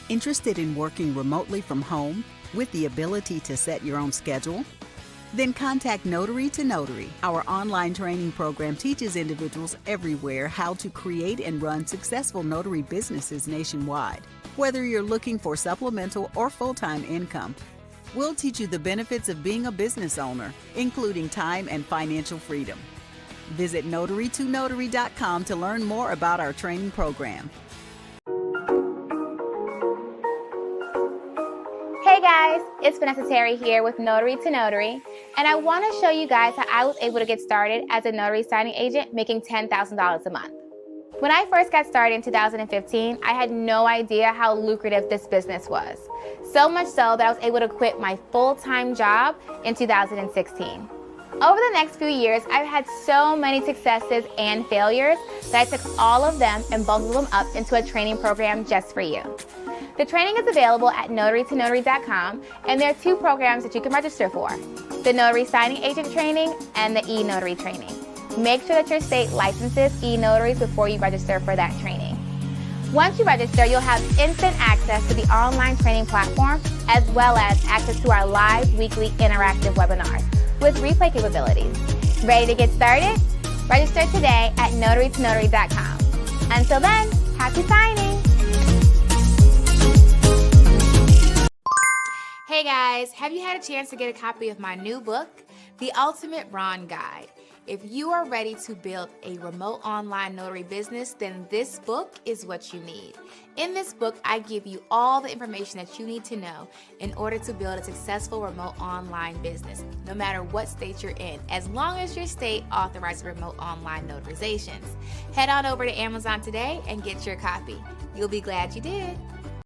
Interested in working remotely from home with the ability to set your own schedule? Then contact Notary to Notary. Our online training program teaches individuals everywhere how to create and run successful notary businesses nationwide. Whether you're looking for supplemental or full-time income, we'll teach you the benefits of being a business owner, including time and financial freedom. Visit notarytonotary.com to learn more about our training program. Hey guys, it's Vanessa Terry here with Notary to Notary, and I want to show you guys how I was able to get started as a notary signing agent making $10,000 a month. When I first got started in 2015, I had no idea how lucrative this business was. So much so that I was able to quit my full-time job in 2016. Over the next few years, I've had so many successes and failures that I took all of them and bundled them up into a training program just for you. The training is available at notarytonotary.com, and there are two programs that you can register for: the Notary Signing Agent Training and the e-Notary Training. Make sure that your state licenses e-notaries before you register for that training. Once you register, you'll have instant access to the online training platform, as well as access to our live weekly interactive webinars with replay capabilities. Ready to get started? Register today at notarytonotary.com. Until then, happy signing! Hey guys, have you had a chance to get a copy of my new book, The Ultimate Ron Guide? If you are ready to build a remote online notary business, then this book is what you need. In this book, I give you all the information that you need to know in order to build a successful remote online business, no matter what state you're in, as long as your state authorizes remote online notarizations. Head on over to Amazon today and get your copy. You'll be glad you did.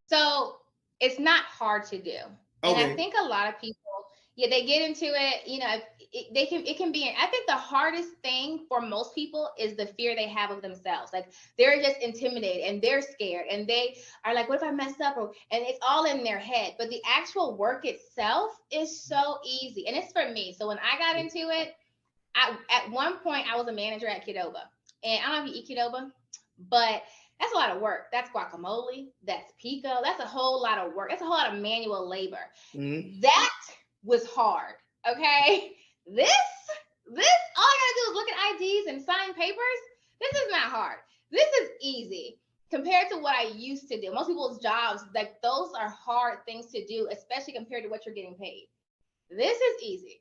So it's not hard to do. And I think a lot of people, they get into it, it can be, I think the hardest thing for most people is the fear they have of themselves. Like, they're just intimidated and they're scared and they are like, what if I mess up? And it's all in their head. But the actual work itself is so easy. And it's for me. So when I got into it, at one point I was a manager at Qdoba. And I don't know if you eat Qdoba, but that's a lot of work. That's guacamole. That's pico. That's a whole lot of work. That's a whole lot of manual labor. Mm-hmm. That was hard. Okay. This, all I gotta do is look at IDs and sign papers. This is not hard. This is easy compared to what I used to do. Most people's jobs, like, those are hard things to do, especially compared to what you're getting paid. This is easy.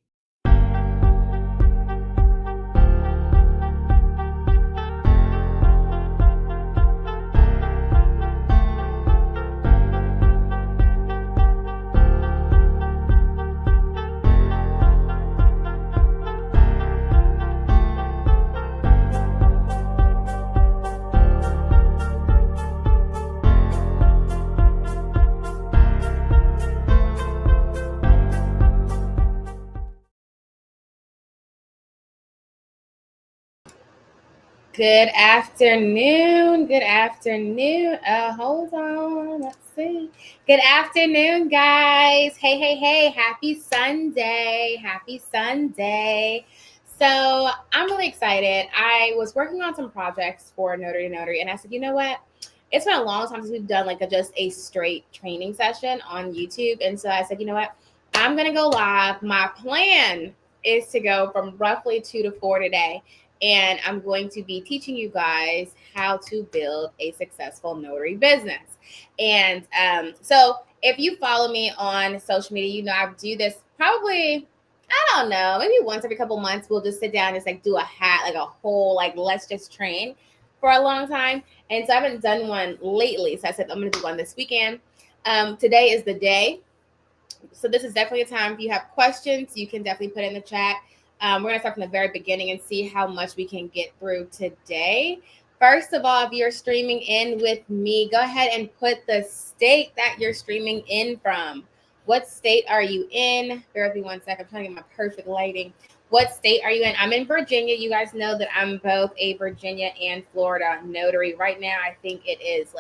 Good afternoon. Hold on. Let's see. Good afternoon, guys. Hey. Happy Sunday. So I'm really excited. I was working on some projects for Notary to Notary, and I said, you know what? It's been a long time since we've done just a straight training session on YouTube. And so I said, you know what? I'm going to go live. My plan is to go from roughly 2 to 4 today. And I'm going to be teaching you guys how to build a successful notary business. And so if you follow me on social media, I do this probably, I don't know, maybe once every couple months. We'll just sit down and just do a whole let's just train for a long time. And so I haven't done one lately. So I said, I'm going to do one this weekend. Today is the day. So this is definitely a time. If you have questions, you can definitely put in the chat. We're going to start from the very beginning and see how much we can get through today. First of all, if you're streaming in with me, go ahead and put the state that you're streaming in from. What state are you in? Bear with me 1 second. I'm trying to get my perfect lighting. What state are you in? I'm in Virginia. You guys know that I'm both a Virginia and Florida notary. Right now, I think it is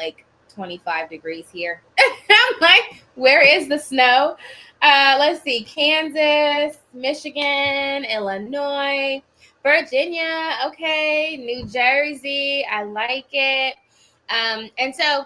25 degrees here. I'm like, where is the snow? Let's see, Kansas, Michigan, Illinois, Virginia, okay, New Jersey, I like it. And so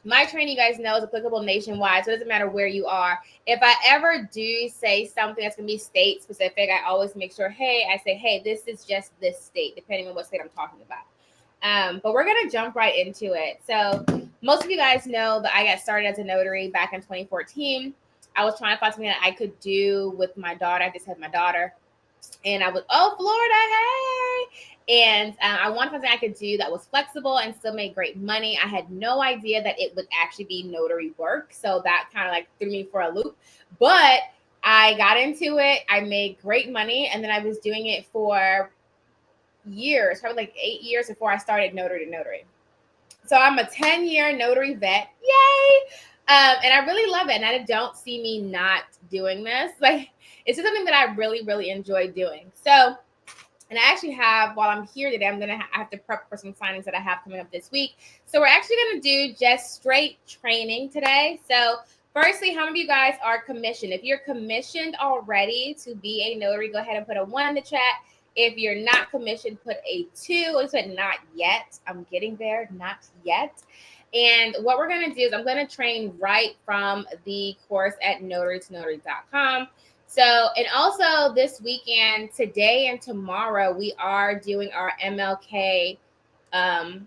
My training, you guys know, is applicable nationwide, so it doesn't matter where you are. If I ever do say something that's going to be state specific, I always make sure, hey, this is just this state, depending on what state I'm talking about. But we're going to jump right into it. So most of you guys know that I got started as a notary back in 2014. I was trying to find something that I could do with my daughter. I just had my daughter. And I was, oh, Florida, hey. And I wanted something I could do that was flexible and still made great money. I had no idea that it would actually be notary work. So that kind of like threw me for a loop. But I got into it. I made great money. And then I was doing it for years, probably like 8 years before I started Notary to Notary. So I'm a 10-year notary vet. Yay! And I really love it. And I don't see me not doing this. Like, it's just something that I really, really enjoy doing. So, and I actually have, while I'm here today, I have to prep for some signings that I have coming up this week. So we're actually going to do just straight training today. So firstly, how many of you guys are commissioned? If you're commissioned already to be a notary, go ahead and put a 1 in the chat. If you're not commissioned, put a 2. I said not yet. I'm getting there, not yet. And what we're going to do is I'm going to train right from the course at notarytonotary.com. So, and also this weekend, today and tomorrow, we are doing our MLK, our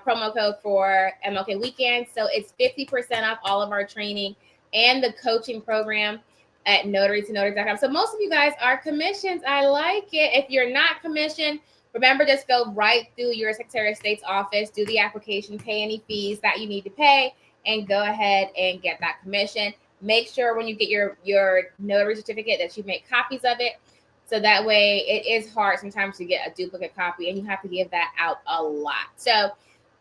promo code for MLK weekend. So it's 50% off all of our training and the coaching program at notarytonotary.com. So most of you guys are commissioned. I like it. If you're not commissioned, remember, just go right through your Secretary of State's office, do the application, pay any fees that you need to pay, and go ahead and get that commission. Make sure when you get your notary certificate that you make copies of it. So that way it is hard sometimes to get a duplicate copy and you have to give that out a lot. So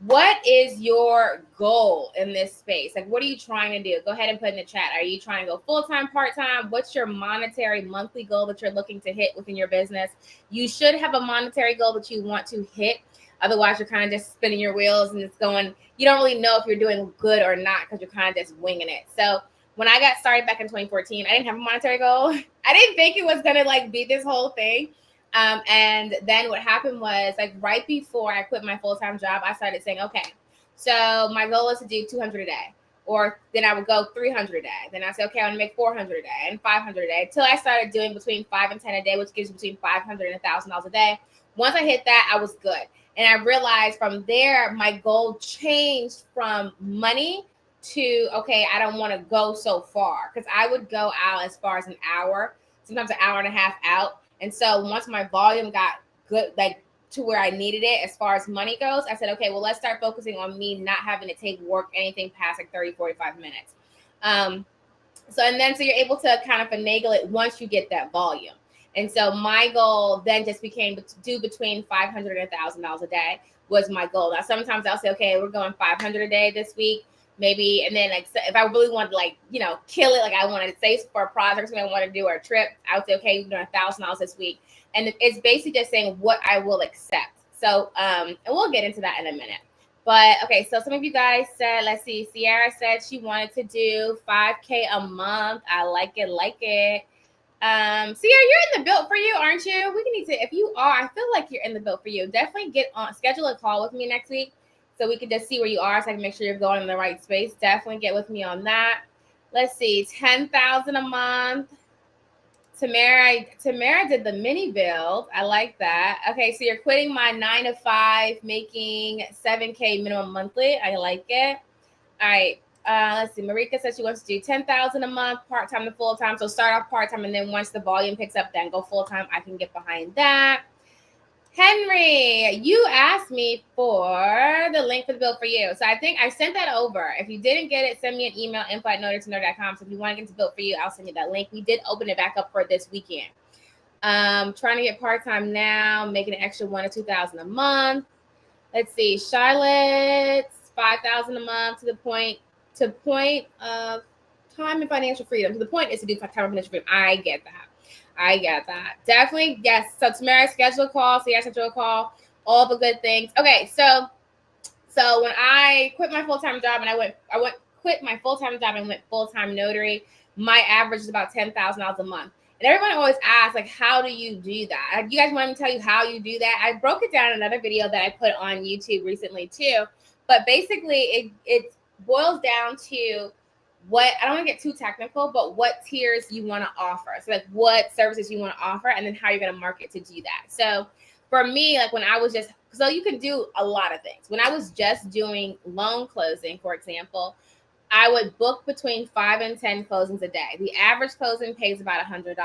what is your goal in this space? Like, what are you trying to do? Go ahead and put in the chat. Are you trying to go full-time, part-time? What's your monetary monthly goal that you're looking to hit within your business? You should have a monetary goal that you want to hit. Otherwise, you're kind of just spinning your wheels and it's going, you don't really know if you're doing good or not because you're kind of just winging it. So when I got started back in 2014, I didn't have a monetary goal. I didn't think it was going to like be this whole thing. And then what happened was, like, right before I quit my full-time job, I started saying, okay, so my goal is to do 200 a day. Or then I would go 300 a day. Then I said, okay, I want to make 400 a day and 500 a day, until I started doing between 5 and 10 a day, which gives between $500 and $1,000 a day. Once I hit that, I was good. And I realized from there, my goal changed from money to, okay, I don't want to go so far, because I would go out as far as an hour, sometimes an hour and a half out. And so once my volume got good, like to where I needed it as far as money goes, I said, okay, well, let's start focusing on me not having to take work anything past like 30, 45 minutes. So you're able to kind of finagle it once you get that volume. And so my goal then just became to do between $500 and $1,000 a day was my goal. Now, sometimes I'll say, okay, we're going 500 a day this week, maybe. And then like, if I really wanted to like, kill it, like I wanted to save for a project, something I want to do, or a trip, I would say, okay, we're doing $1,000 this week. And it's basically just saying what I will accept. So, and we'll get into that in a minute. But okay, so some of you guys said, let's see, Sierra said she wanted to do 5K a month. I like it. Sierra, you're in the build for you, aren't you? We need to, if you are, I feel like you're in the build for you. Definitely schedule a call with me next week so we can just see where you are, so I can make sure you're going in the right space. Definitely get with me on that. Let's see, 10,000 a month. Tamara did the mini build. I like that. Okay, so you're quitting my 9 to 5, making 7K minimum monthly. I like it. All right. Let's see. Marika says she wants to do 10,000 a month, part-time to full-time. So start off part-time, and then once the volume picks up, then go full-time. I can get behind that. Henry, you asked me for the link for the build for you. So I think I sent that over. If you didn't get it, send me an email, info@notarytonotary.com. So if you want to get to build for you, I'll send you that link. We did open it back up for this weekend. Trying to get part-time now, making an extra $1,000 to $2,000 a month. Let's see. Charlotte's 5,000 a month to the point of time and financial freedom. So the point is to do time and financial freedom. I get that. Definitely, yes. So Tamara, schedule a call. So schedule a call. All the good things. Okay, so when I quit my full-time job and I quit my full-time job and went full-time notary, my average is about $10,000 a month. And everyone always asks, like, how do you do that? You guys want me to tell you how you do that? I broke it down in another video that I put on YouTube recently too. But basically, it's boils down to what, I don't want to get too technical, but what tiers you want to offer. So like what services you want to offer, and then how you're going to market to do that. So for me, like when I was just, so you can do a lot of things. When I was just doing loan closing, for example, I would book between 5 and 10 closings a day. The average closing pays about $100.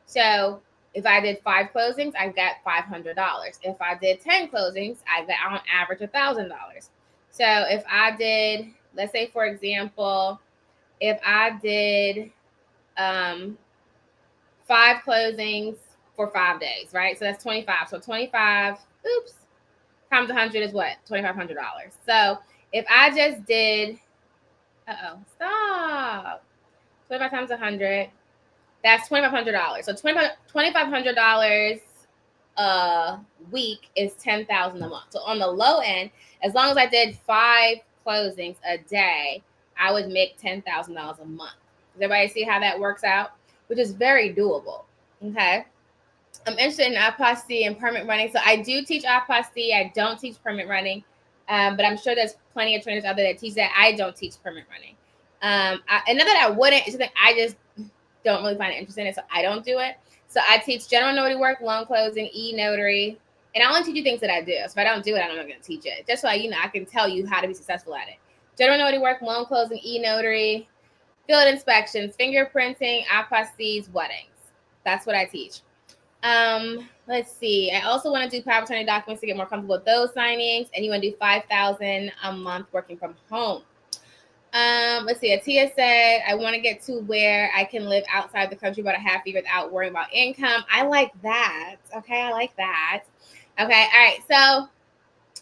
So if I did 5 closings, I got $500. If I did 10 closings, I got on average $1,000. So if I did, let's say for example, if I did 5 closings for 5 days, right? So that's 25. So 25, times 100 is what? $2,500. So if I just did, stop. 25 times 100, that's $2,500. So $2,500 a week is $10,000 a month. So on the low end, as long as I did 5 closings a day, I would make $10,000 a month. Does everybody see how that works out? Which is very doable. Okay. I'm interested in apostasy and permit running. So I do teach apostasy. I don't teach permit running. But I'm sure there's plenty of trainers out there that teach that. I don't teach permit running. And not that I wouldn't, it's just like I just don't really find it interesting in it, so I don't do it. So I teach general notary work, loan closing, e-notary, and I only teach you things that I do. So if I don't do it, I'm not going to teach it. Just so I can tell you how to be successful at it. General notary work, loan closing, e-notary, field inspections, fingerprinting, apostilles, weddings. That's what I teach. Let's see. I also want to do power of attorney documents to get more comfortable with those signings, and you want to do $5,000 a month working from home. Let's see. Atia said, I want to get to where I can live outside the country about a half year without worrying about income. I like that. Okay, I like that. Okay, all right. So,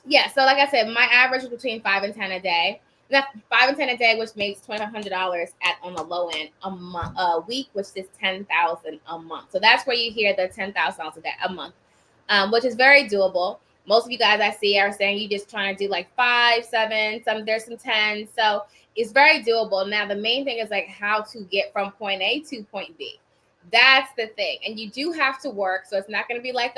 yeah. So, like I said, my average is between 5 and 10 a day. That's 5 and 10 a day, which makes $2,500 on the low end a week, which is $10,000 a month. So that's where you hear the $10,000 a month, which is very doable. Most of you guys I see are saying you just trying to do like 5, 7, there's some 10. So it's very doable. Now, the main thing is like how to get from point A to point B. That's the thing. And you do have to work. So it's not going to be like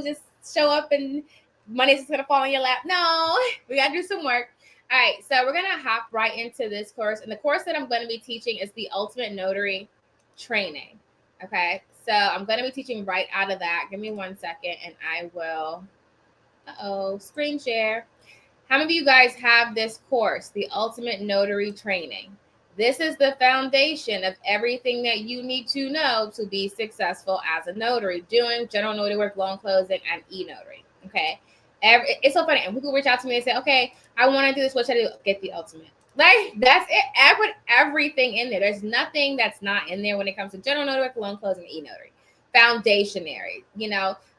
just show up and money's just going to fall in your lap. No, we got to do some work. All right, so we're going to hop right into this course. And the course that I'm going to be teaching is the Ultimate Notary Training. Okay, so I'm going to be teaching right out of that. Give me 1 second and I will, screen share. How many of you guys have this course, the Ultimate Notary Training? This is the foundation of everything that you need to know to be successful as a notary, doing general notary work, loan closing, and e-notary, okay? It's so funny. And people reach out to me and say, okay, I want to do this. What should I do? Get the Ultimate. Like, that's it. I put everything in there. There's nothing that's not in there when it comes to general notary work, loan closing, e-notary. Foundationary.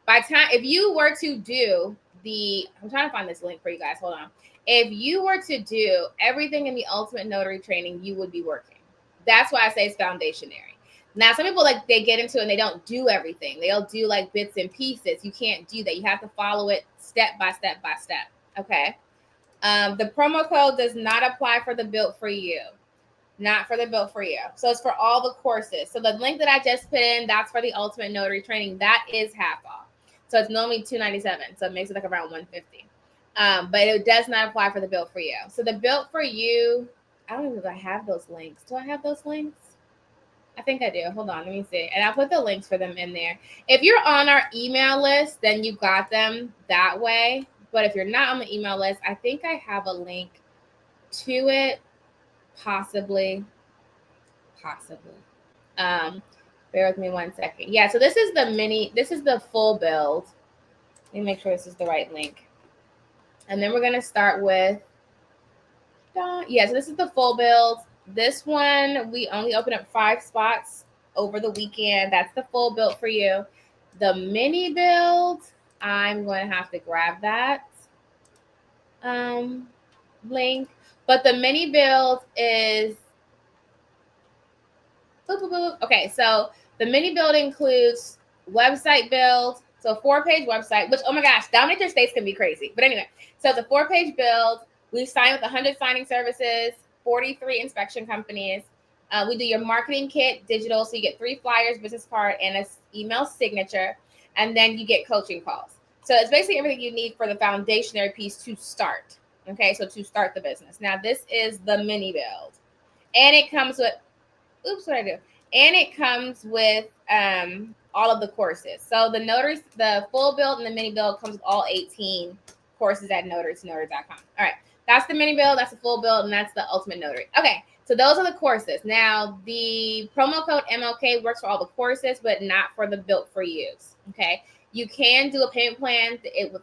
By time, if you were to do I'm trying to find this link for you guys. Hold on. If you were to do everything in the Ultimate Notary Training, you would be working. That's why I say it's foundationary. Now, some people they get into it and they don't do everything. They'll do like bits and pieces. You can't do that. You have to follow it step by step by step. Okay. The promo code does not apply for the Built For You. Not for the Built For You. So it's for all the courses. So the link that I just put in, that's for the Ultimate Notary Training. That is half off. So it's normally $297. So it makes it like around $150. But it does not apply for the Built For You. So the Built For You, I don't even know if I have those links. Do I have those links? I think I do. Hold on. Let me see. And I'll put the links for them in there. If you're on our email list, then you got them that way. But if you're not on the email list, I think I have a link to it. Possibly. Bear with me 1 second. Yeah, so this is the full build. Let me make sure this is the right link. And then we're going to start with, so this is the full build. This one, we only open up 5 spots over the weekend. That's the full Built For You. The mini build, I'm going to have to grab that link. But the mini build is, okay, so the mini build includes website build, so a 4-page website, which, oh my gosh, Dominator States can be crazy. But anyway, so it's a 4-page build. We sign with 100 signing services, 43 inspection companies. We do your marketing kit digital, so you get 3 flyers, business card, and an email signature, and then you get coaching calls. So it's basically everything you need for the foundationary piece to start. Okay, so to start the business. Now, this is the mini build. And it comes with, oops, what I do? And it comes with all of the courses. So the full build and the mini build comes with all 18 courses at notarytonotary.com. All right, that's the mini build, that's the full build, and that's the ultimate notary. Okay, so those are the courses. Now, the promo code MLK works for all the courses, but not for the built for use. Okay, you can do a payment plan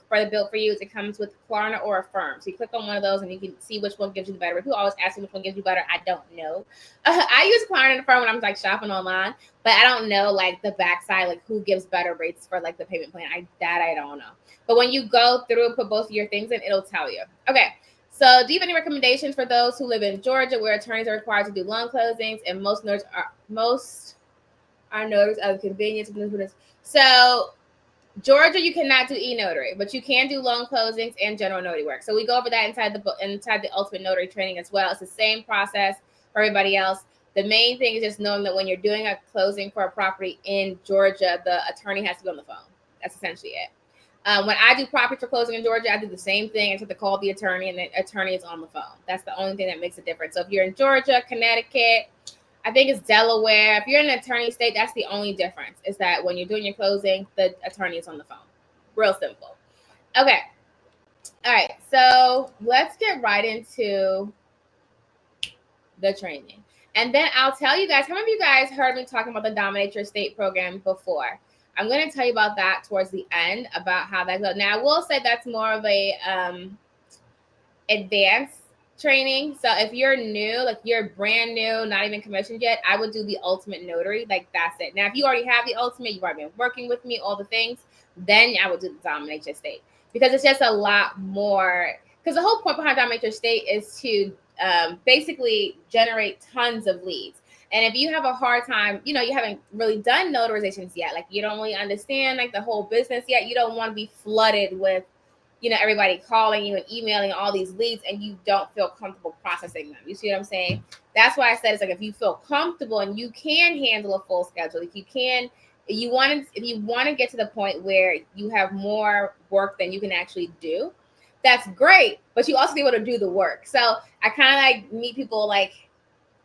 for the built for use. It comes with Klarna or Affirm. So you click on one of those and you can see which one gives you the better. People always ask me which one gives you better. I don't know. I use Klarna and Affirm when I'm like shopping online, but I don't know like the backside, like who gives better rates for like the payment plan. I don't know. But when you go through and put both of your things in, it'll tell you. Okay. So do you have any recommendations for those who live in Georgia where attorneys are required to do loan closings and most are notaries out of convenience? So Georgia, you cannot do e-notary, but you can do loan closings and general notary work. So we go over that inside the Ultimate Notary training as well. It's the same process for everybody else. The main thing is just knowing that when you're doing a closing for a property in Georgia, the attorney has to be on the phone. That's essentially it. When I do property for closing in Georgia, I do the same thing. I have to call the attorney, and the attorney is on the phone. That's the only thing that makes a difference. So if you're in Georgia, Connecticut, I think it's Delaware. If you're in an attorney state, that's the only difference, is that when you're doing your closing, the attorney is on the phone. Real simple. Okay. All right. So let's get right into the training. And then I'll tell you guys, how many of you guys heard me talking about the Dominate Your State program before? I'm going to tell you about that towards the end, about how that goes. Now, I will say that's more of a advanced training. So if you're new, like you're brand new, not even commissioned yet, I would do the Ultimate Notary. Like that's it. Now, if you already have the Ultimate, you've already been working with me, all the things, then I would do the Dominate Your State, because it's just a lot more. Because the whole point behind Dominate Your State is to basically generate tons of leads. And if you have a hard time, you haven't really done notarizations yet, like you don't really understand like the whole business yet, you don't want to be flooded with everybody calling you and emailing all these leads and you don't feel comfortable processing them. You see what I'm saying? That's why I said it's like, if you feel comfortable and you can handle a full schedule, if you want to get to the point where you have more work than you can actually do, that's great, but you also be able to do the work. So I kind of like meet people like,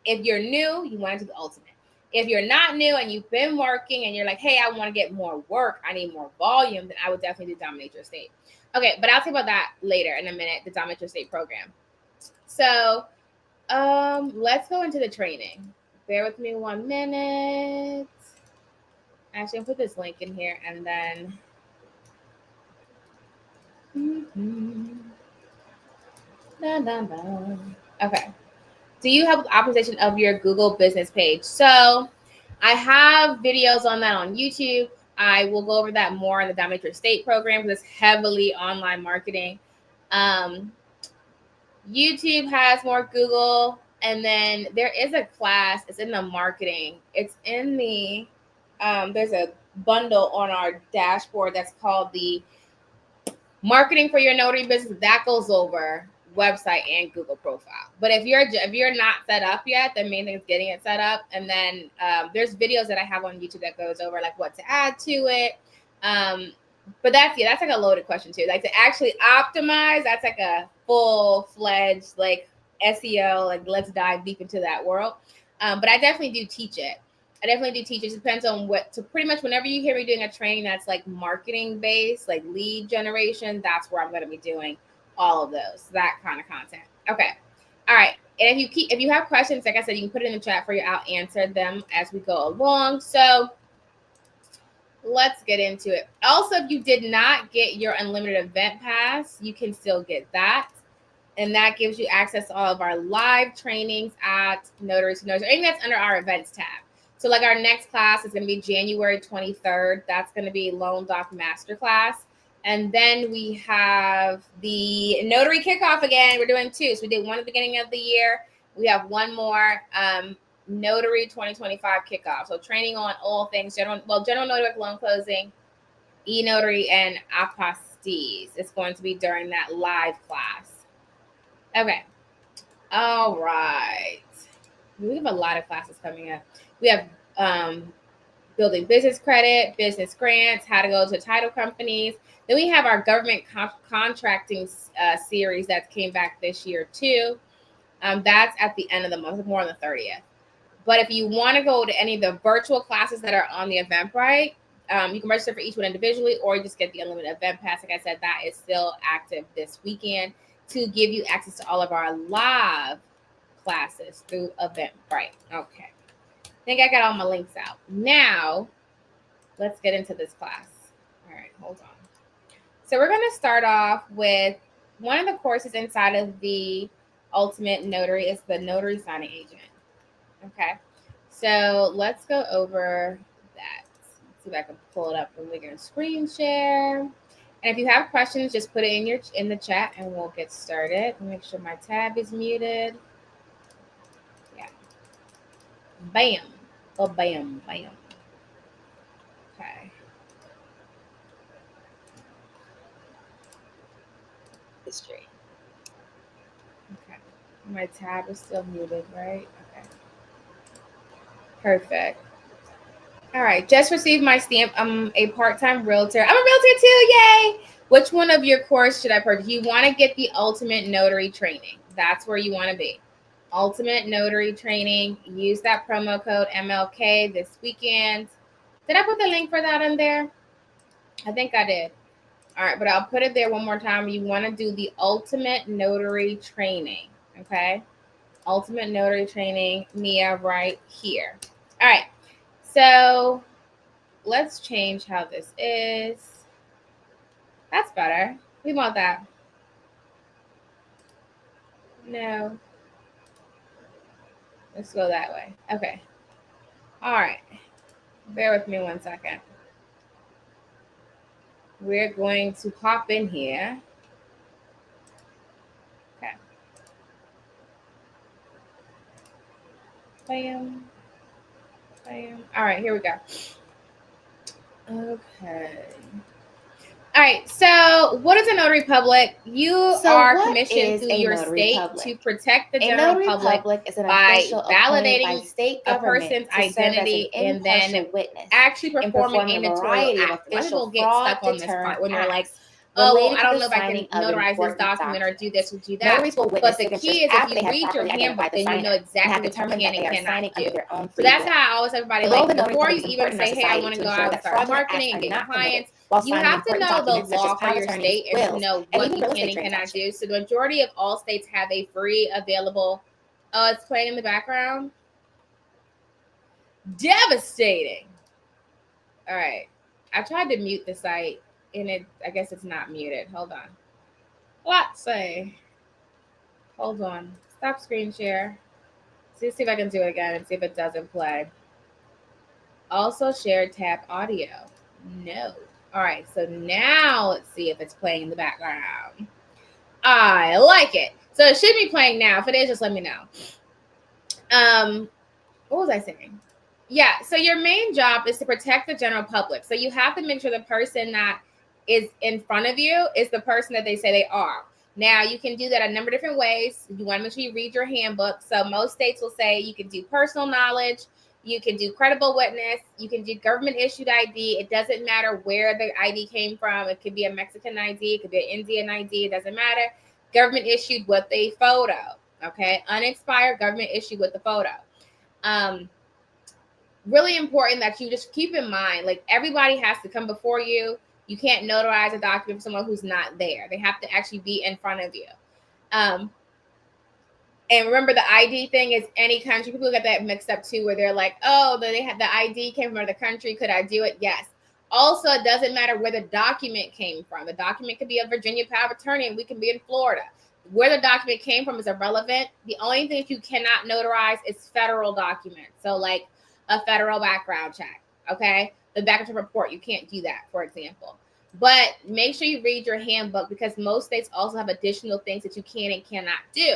if you're new, you want to do the Ultimate. If you're not new and you've been working and you're like, hey, I want to get more work, I need more volume, then I would definitely do Dominate Your State. Okay, but I'll talk about that later in a minute, the Dominate Your State program. So let's go into the training. Bear with me 1 minute. Actually, I'll put this link in here and then. Okay. Do you have optimization of your Google business page? So I have videos on that on YouTube. I will go over that more in the Dominate Your State program because it's heavily online marketing. YouTube has more Google. And then there is a class. It's in the marketing. It's in the, there's a bundle on our dashboard that's called the Marketing for Your Notary Business. That goes over website and Google profile. But if you're not set up yet, the main thing is getting it set up. And then there's videos that I have on YouTube that goes over like what to add to it. But that's like a loaded question too. Like to actually optimize, that's like a full-fledged like SEO, like let's dive deep into that world. But I definitely do teach it. It depends on pretty much whenever you hear me doing a training that's like marketing based, like lead generation, that's where I'm going to be doing all of those, that kind of content. Okay. All right. And if you have questions, like I said, you can put it in the chat for you. I'll answer them as we go along. So let's get into it. Also, if you did not get your unlimited event pass, you can still get that. And that gives you access to all of our live trainings at Notary to Notary. I think that's under our events tab. So like our next class is going to be January 23rd. That's going to be Loan Doc Masterclass. And then we have the Notary Kickoff again. We're doing 2. So we did one at the beginning of the year. We have one more Notary 2025 Kickoff. So training on all things general notary work, loan closing, e-notary, and apostilles. It's going to be during that live class. Okay. All right. We have a lot of classes coming up. We have building business credit, business grants, how to go to title companies. Then we have our government contracting series that came back this year too. That's at the end of the month, more on the 30th. But if you want to go to any of the virtual classes that are on the Eventbrite, you can register for each one individually, or you just get the unlimited event pass. Like I said, that is still active this weekend to give you access to all of our live classes through Eventbrite. Okay. I think I got all my links out. Now, let's get into this class. All right, hold on. So we're going to start off with one of the courses inside of the Ultimate Notary is the Notary Signing Agent. Okay, so let's go over that. Let's see if I can pull it up and we can screen share. And if you have questions, just put it in the chat and we'll get started. Make sure my tab is muted. Yeah. Bam. Oh, bam, bam. Okay. History. Okay. My tab is still muted, right? Okay. Perfect. All right. Just received my stamp. I'm a part-time realtor. I'm a realtor too. Yay. Which one of your course should I purchase? You want to get the Ultimate Notary Training. That's where you want to be. Ultimate Notary Training. Use that promo code MLK this weekend. Did I put the link for that in there? I think I did. All right, but I'll put it there one more time. You want to do the Ultimate Notary Training, okay? Ultimate Notary Training, Mia, right here. All right, so let's change how this is. That's better. We want that. No. Let's go that way. Okay. All right. Bear with me 1 second. We're going to hop in here. Okay. Bam. Bam. All right, here we go. Okay. All right, so what is a notary public? You are commissioned through your state to protect the general public by validating a person's identity and then actually performing a notarial act. A lot of people get stuck on this part when they're like, oh, well, I don't know if I can notarize this document or do this or do that. But the key is if you read your handbook, then you know exactly what you can and cannot do. So that's how I always tell everybody, like, before you even say, hey, I want to go out and start marketing and get clients, you have to know the law for your state and to know what you can and cannot do. So the majority of all states have a free available. Oh, it's playing in the background. Devastating. All right. I tried to mute the site and I guess it's not muted. Hold on. Let's see. Hold on. Stop screen share. See if I can do it again and see if it doesn't play. Also share tab audio. No. All right, so now let's see if it's playing in the background. I like it. So it should be playing now. If it is, just let me know. What was I saying? Yeah, so your main job is to protect the general public. So you have to make sure the person that is in front of you is the person that they say they are. Now, you can do that a number of different ways. You want to make sure you read your handbook. So most states will say you can do personal knowledge, you can do credible witness, you can do government issued ID. It doesn't matter where the ID came from. It could be a Mexican ID, it could be an Indian ID, it doesn't matter. Government issued with a photo, okay? Unexpired, government issued with the photo. Really important that you just keep in mind, like, everybody has to come before you. You can't notarize a document for someone who's not there. They have to actually be in front of you. And remember, the ID thing is any country. People get that mixed up too, where they're like, oh, they have the ID came from another country. Could I do it? Yes. Also, it doesn't matter where the document came from. The document could be a Virginia power of attorney, and we can be in Florida. Where the document came from is irrelevant. The only thing that you cannot notarize is federal documents. So like a federal background check, okay? The background report, you can't do that, for example. But make sure you read your handbook because most states also have additional things that you can and cannot do.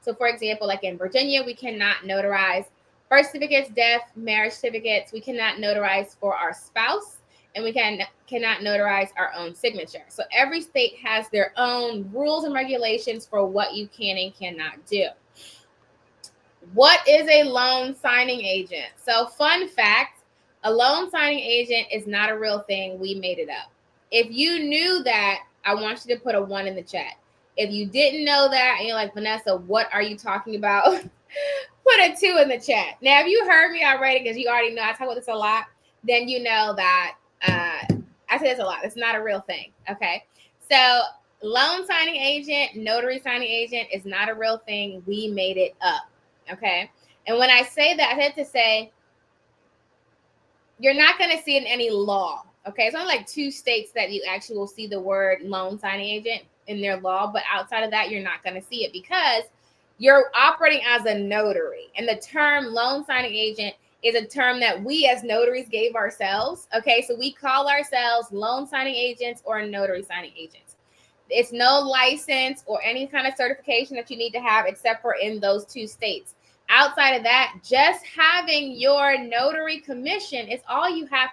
So, for example, like in Virginia, we cannot notarize birth certificates, death, marriage certificates. We cannot notarize for our spouse, and we cannot notarize our own signature. So every state has their own rules and regulations for what you can and cannot do. What is a loan signing agent? So fun fact, A loan signing agent is not a real thing. We made it up. If you knew that, I want you to put a 1 in the chat. If you didn't know that and you're like, Vanessa, what are you talking about? Put a 2 in the chat. Now, if you heard me already, because you already know I talk about this a lot, then you know that I say this a lot. It's not a real thing. Okay. So loan signing agent, notary signing agent is not a real thing. We made it up. Okay. And when I say that, I have to say, you're not going to see it in any law. Okay. It's only like 2 states that you actually will see the word loan signing agent in their law. But outside of that, you're not going to see it because you're operating as a notary. And the term loan signing agent is a term that we as notaries gave ourselves. Okay. So we call ourselves loan signing agents or notary signing agents. It's no license or any kind of certification that you need to have except for in those 2 states. Outside of that, just having your notary commission is all you have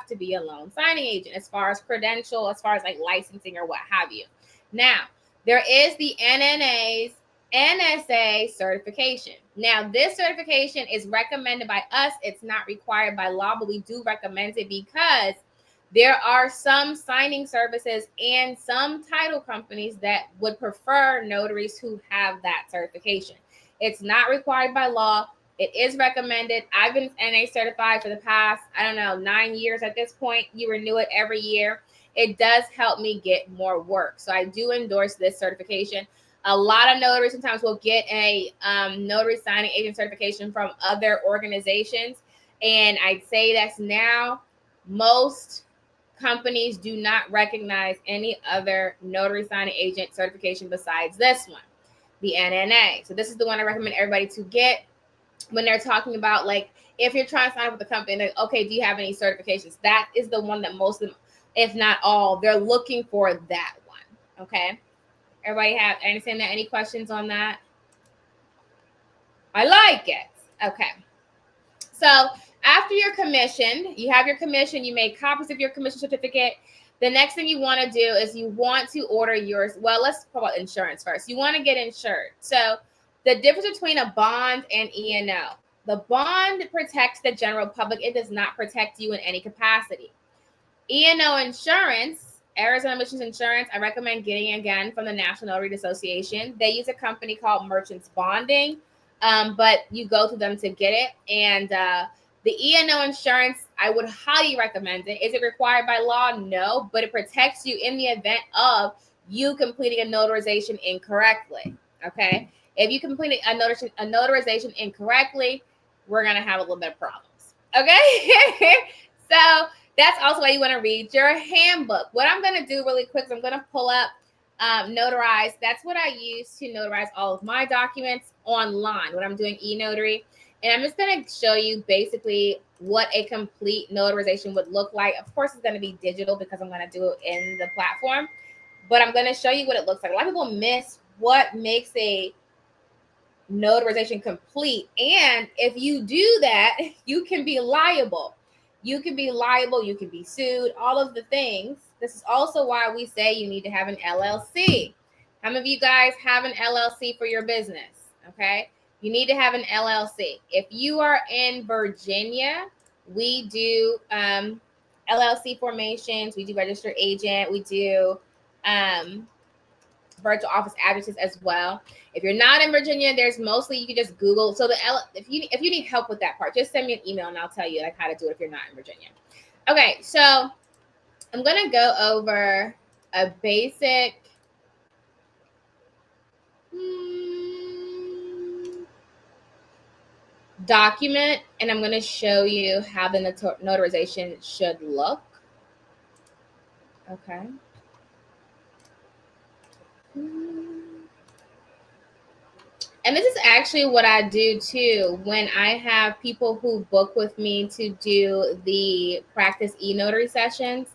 to be a loan signing agent as far as credential, as far as like licensing or what have you. Now, there is the NNA's NSA certification. Now, this certification is recommended by us. It's not required by law, but we do recommend it because there are some signing services and some title companies that would prefer notaries who have that certification. It's not required by law. It is recommended. I've been NA certified for the past, 9 years at this point. You renew it every year. It does help me get more work. So I do endorse this certification. A lot of notaries sometimes will get a notary signing agent certification from other organizations. And I'd say that's now most companies do not recognize any other notary signing agent certification besides this one, the NNA. So this is the one I recommend everybody to get when they're talking about, like, if you're trying to sign up with a company, like, okay, do you have any certifications? That is the one that most of them, if not all, they're looking for that one. Okay. Everybody understand that? Any questions on that? I like it. Okay. So after you're commissioned, you have your commission, you make copies of your commission certificate. The next thing you want to do is you want to order yours. Well, let's talk about insurance first. You want to get insured. So the difference between a bond and E&O. The bond protects the general public. It does not protect you in any capacity. E&O insurance, Arizona Emissions Insurance, I recommend getting again from the National Notary Association. They use a company called Merchants Bonding, but you go to them to get it. And the E&O insurance, I would highly recommend it. Is it required by law? No, but it protects you in the event of you completing a notarization incorrectly. Okay, if you complete a notarization incorrectly, we're gonna have a little bit of problems. Okay, so that's also why you want to read your handbook. What I'm going to do really quick is I'm going to pull up Notarize. That's what I use to notarize all of my documents online when I'm doing e-notary. And I'm just going to show you basically what a complete notarization would look like. Of course, it's going to be digital because I'm going to do it in the platform. But I'm going to show you what it looks like. A lot of people miss what makes a notarization complete. And if you do that, you can be liable. You can be liable, you can be sued, all of the things. This is also why we say you need to have an LLC. How many of you guys have an LLC for your business? Okay. You need to have an LLC. If you are in Virginia, we do LLC formations. We do registered agent. We do virtual office addresses as well. If you're not in Virginia, there's mostly, you can just Google. So if you need help with that part, just send me an email and I'll tell you like how to do it if you're not in Virginia. Okay, so I'm gonna go over a basic document, and I'm gonna show you how the notarization should look. Okay. And this is actually what I do too when I have people who book with me to do the practice e-notary sessions,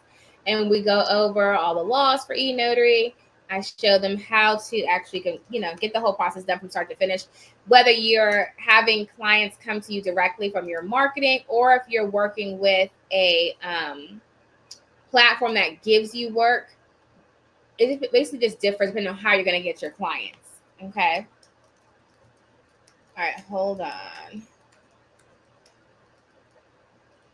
and we go over all the laws for e-notary. I show them how to actually, get the whole process done from start to finish. Whether you're having clients come to you directly from your marketing, or if you're working with a platform that gives you work, it basically just differs depending on how you're going to get your clients. Okay. All right, hold on.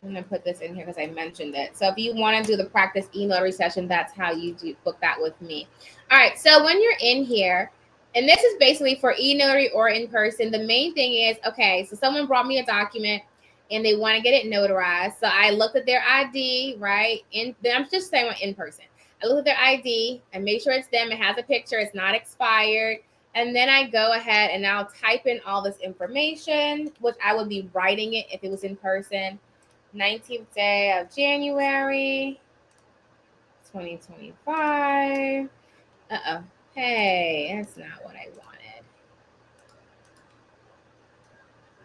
I'm going to put this in here because I mentioned it. So if you want to do the practice e-notary session, that's how you do book that with me. All right. So when you're in here, and this is basically for e-notary or in person, the main thing is, okay, so someone brought me a document and they want to get it notarized. So I looked at their ID, right? And I'm just saying in person. I look at their ID and make sure it's them. It has a picture. It's not expired. And then I go ahead and I'll type in all this information, which I would be writing it if it was in person. 19th day of January, 2025. Uh-oh. Hey, that's not what I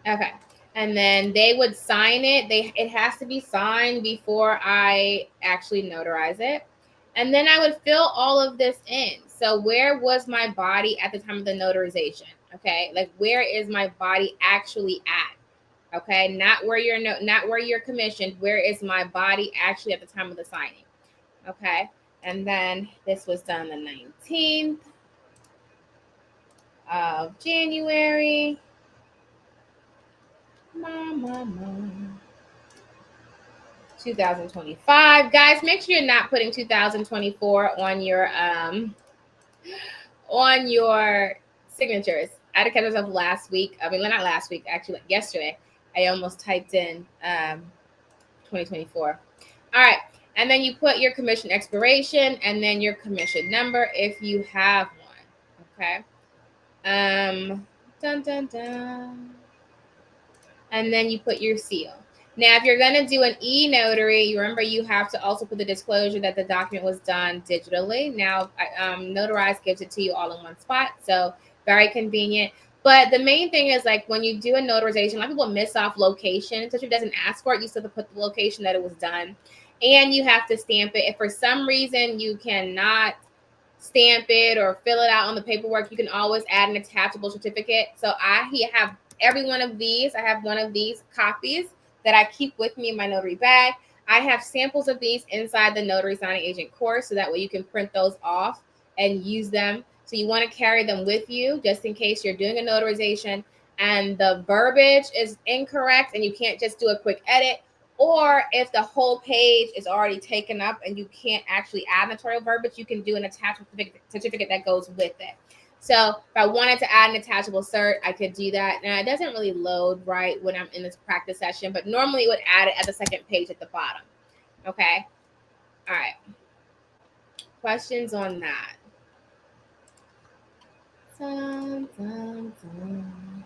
wanted. Okay. And then they would sign it. It has to be signed before I actually notarize it. And then I would fill all of this in. So where was my body at the time of the notarization? Okay. Like where is my body actually at? Okay, not where you're commissioned. Where is my body actually at the time of the signing? Okay, and then this was done the 19th of January. 2025. Guys, make sure you're not putting 2024 on your signatures. I had to catch myself last week. I mean, not last week, actually, like yesterday. I almost typed in 2024. All right. And then you put your commission expiration and then your commission number if you have one. Okay. Dun, dun, dun. And then you put your seal. Now, if you're going to do an e-notary, you remember you have to also put the disclosure that the document was done digitally. Now, Notarize gives it to you all in one spot. So very convenient. But the main thing is like when you do a notarization, a lot of people miss off location. Especially if it doesn't ask for it, you still have to put the location that it was done. And you have to stamp it. If for some reason you cannot stamp it or fill it out on the paperwork, you can always add an attachable certificate. So I have every one of these. I have one of these copies that I keep with me in my notary bag. I have samples of these inside the Notary Signing Agent course, so that way you can print those off and use them. So you want to carry them with you just in case you're doing a notarization and the verbiage is incorrect and you can't just do a quick edit, or if the whole page is already taken up and you can't actually add notarial verbiage, you can do an attachment certificate that goes with it. So if I wanted to add an attachable cert, I could do that. Now, it doesn't really load right when I'm in this practice session, but normally it would add it at the second page at the bottom. Okay. All right. Questions on that? Dun, dun, dun.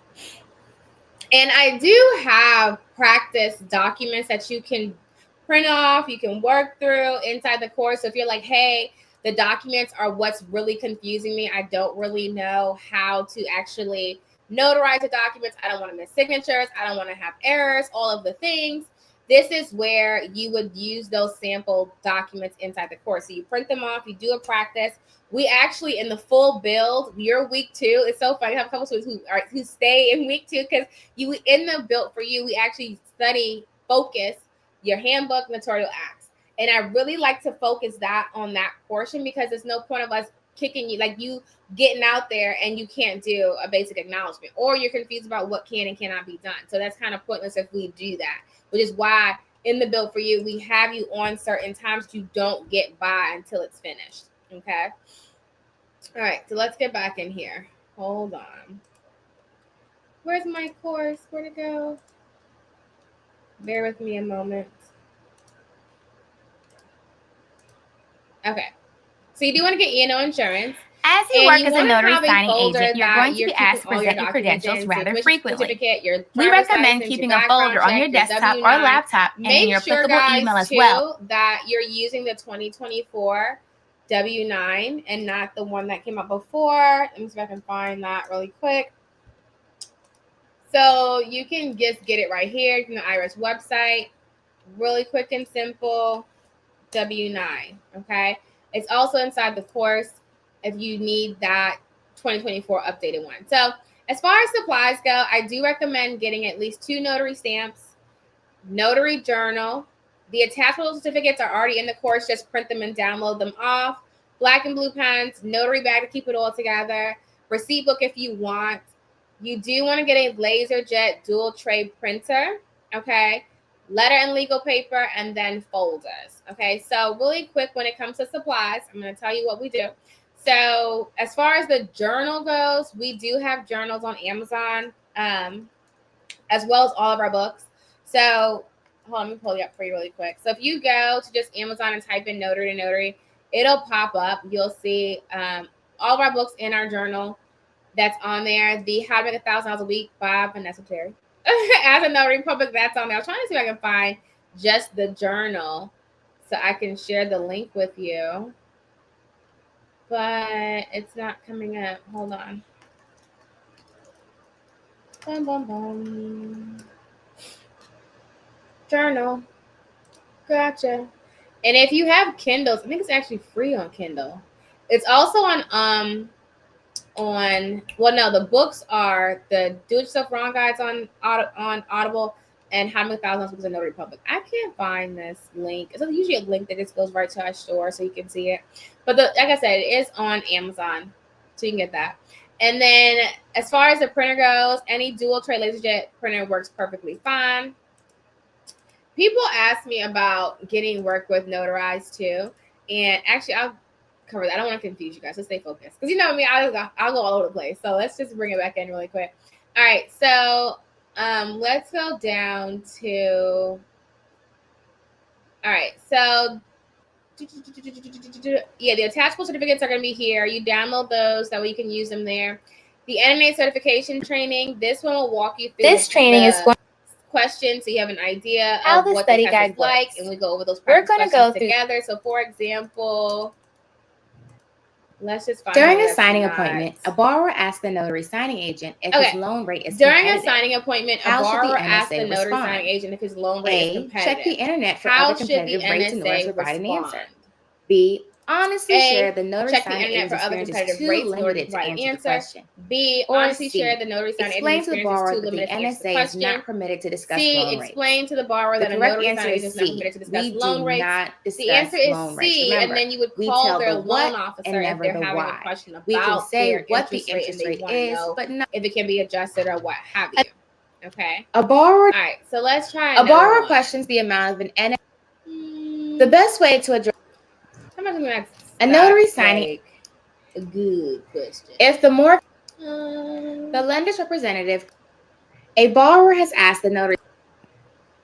And I do have practice documents that you can print off, you can work through inside the course. So if you're like, hey, the documents are what's really confusing me, I don't really know how to actually notarize the documents, I don't want to miss signatures, I don't want to have errors, all of the things. This is where you would use those sample documents inside the course. So you print them off, you do a practice. We actually, in the full build, your week 2, it's so funny. I have a couple students who stay in week 2 because you in the build for you, we actually study, focus your handbook, notarial acts. And I really like to focus that on that portion because there's no point of us kicking you, like you getting out there and you can't do a basic acknowledgement, or you're confused about what can and cannot be done. So that's kind of pointless if we do that, which is why in the build for you, we have you on certain times you don't get by until it's finished. Okay. All right. So let's get back in here. Hold on. Where's my course? Where'd it go? Bear with me a moment. Okay. So you do want to get E&O insurance. As you work as a notary signing agent, you're going to be asked to present your credentials rather frequently. We recommend keeping a folder on your desktop or laptop and in your applicable email as well. That you're using the 2024 W-9 and not the one that came up before. Let me see if I can find that really quick. So you can just get it right here from the IRS website. Really quick and simple. W-9. Okay. It's also inside the course if you need that 2024 updated one. So as far as supplies go, I do recommend getting at least 2 notary stamps, notary journal. The attachable certificates are already in the course. Just print them and download them off. Black and blue pens, notary bag to keep it all together. Receipt book if you want. You do want to get a LaserJet dual tray printer. Okay. letter and legal paper, and then folders. Okay, so really quick when it comes to supplies, I'm going to tell you what we do. So as far as the journal goes, we do have journals on Amazon, as well as all of our books. So hold on, let me pull it up for you really quick. So if you go to just Amazon and type in Notary to Notary, it'll pop up. You'll see all of our books in our journal that's on there. The How to Make $1,000 a Week by Vanessa Terry. As a Notary Public, that's on there. I'm trying to see if I can find just the journal so I can share the link with you. But it's not coming up. Hold on. Boom, boom, boom. Journal. Gotcha. And if you have Kindles, I think it's actually free on Kindle. It's also on well, no, the books are the Do It Yourself Wrong Guides on Audible, and How to Make $1,000 with a Notary Public. I can't find this link. It's usually a link that just goes right to our store so you can see it. But like I said, it is on Amazon, so you can get that. And then as far as the printer goes, any dual tray LaserJet printer works perfectly fine. People ask me about getting work with Notarize too. And actually, I'll cover that. I don't want to confuse you guys, so stay focused. Because you know me, I'll go all over the place. So let's just bring it back in really quick. All right, so let's go down to, all right, so yeah, the attachable certificates are going to be here. You download those, that way you can use them there. The NNA certification training, this one will walk you through. This training is going questions, so you have an idea how of the what study the test guide is like, works. and we go over those We're practice going to go questions together. So, for example, let's just find during a signing appointment, a borrower asks the notary signing agent if his loan rate is during competitive. a signing appointment, a borrower asks the notary signing agent if his loan rate is competitive. Check the internet for other competitive rates in order to provide an answer. B, honestly share the notary signing agent's experience is too limited to answer the question. B, honestly share the notary signing agent's experience is too limited to answer the question. Is not permitted to discuss C, loan rates. explain to the borrower that a notary signing agent is not permitted to discuss loan rates. The answer is C, and then you would call their loan officer if they're having a question about their interest rate and they want to know if it can be adjusted or what have you. Okay. A borrower. All right, so let's try. A borrower questions the amount of an NSA. The best way to address a notary signing a good question. If the more the lender's representative, a borrower has asked the notary.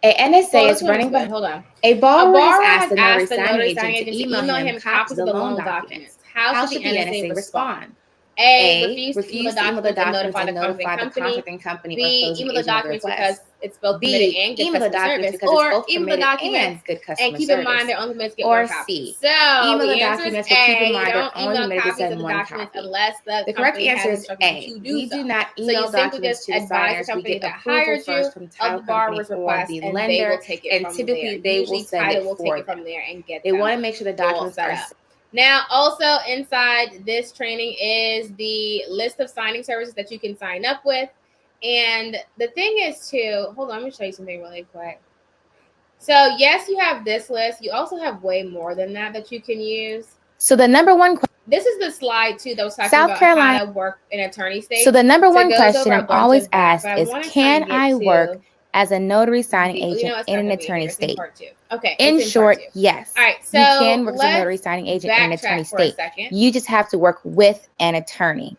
A NSA is running behind. Hold on. A borrower has asked the notary signing agent to email him copies of the loan documents. How should the NSA respond? A, refuse to email the documents and notify the contracting company. B, email the documents because it's both B, permitted and good email the customer documents service. because Or it's both email the permitted documents and good customer and keep service. in mind they're only permitted to get Or one copy. C, So email the the documents, but keep in mind they're only permitted to send one copy. copy. Unless The correct answer is A. We do not email documents to the signers. We get approval first from title company or the lender, and typically they will send it for them. They want to make sure the documents are. Now, also inside this training is the list of signing services that you can sign up with. And the thing is too, hold on, let me show you something really quick. So yes, you have this list. You also have way more than that you can use. So the number one question. This is the slide too that was talking about how to work in attorney state. So the number one question I'm always asked is, can I work as a notary signing agent in an attorney state? Okay. In short, yes. All right. So you can work as a notary signing agent in an attorney state. You just have to work with an attorney.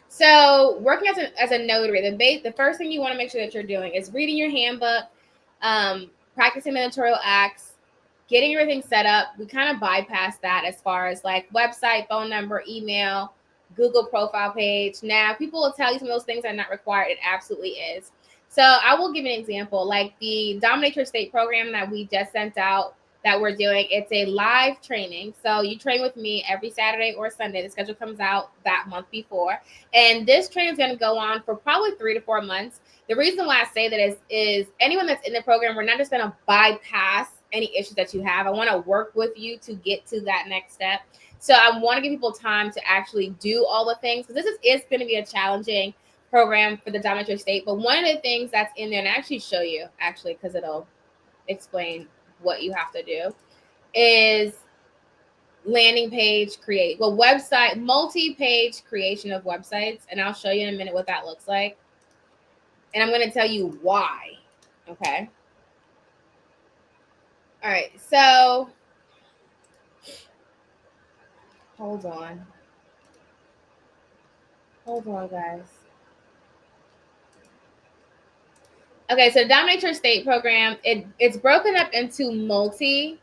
So working as a notary, the first thing you want to make sure that you're doing is reading your handbook, practicing the notarial acts, getting everything set up. We kind of bypass that as far as like website, phone number, email, Google profile page. Now, people will tell you some of those things are not required. It absolutely is. So I will give an example, like the Dominate Your State program that we just sent out that we're doing. It's a live training. So you train with me every Saturday or Sunday. The schedule comes out that month before. And this training is going to go on for probably 3 to 4 months. The reason why I say that is anyone that's in the program, we're not just going to bypass any issues that you have. I want to work with you to get to that next step. So I want to give people time to actually do all the things, because this is going to be a challenging program for the Dominate Your State. But one of the things that's in there, and I actually show you, because it'll explain what you have to do, is landing page website, multi-page creation of websites. And I'll show you in a minute what that looks like. And I'm going to tell you why. Okay. All right, so hold on, guys. Okay, so the Dominate Your State program, it's broken up into multi.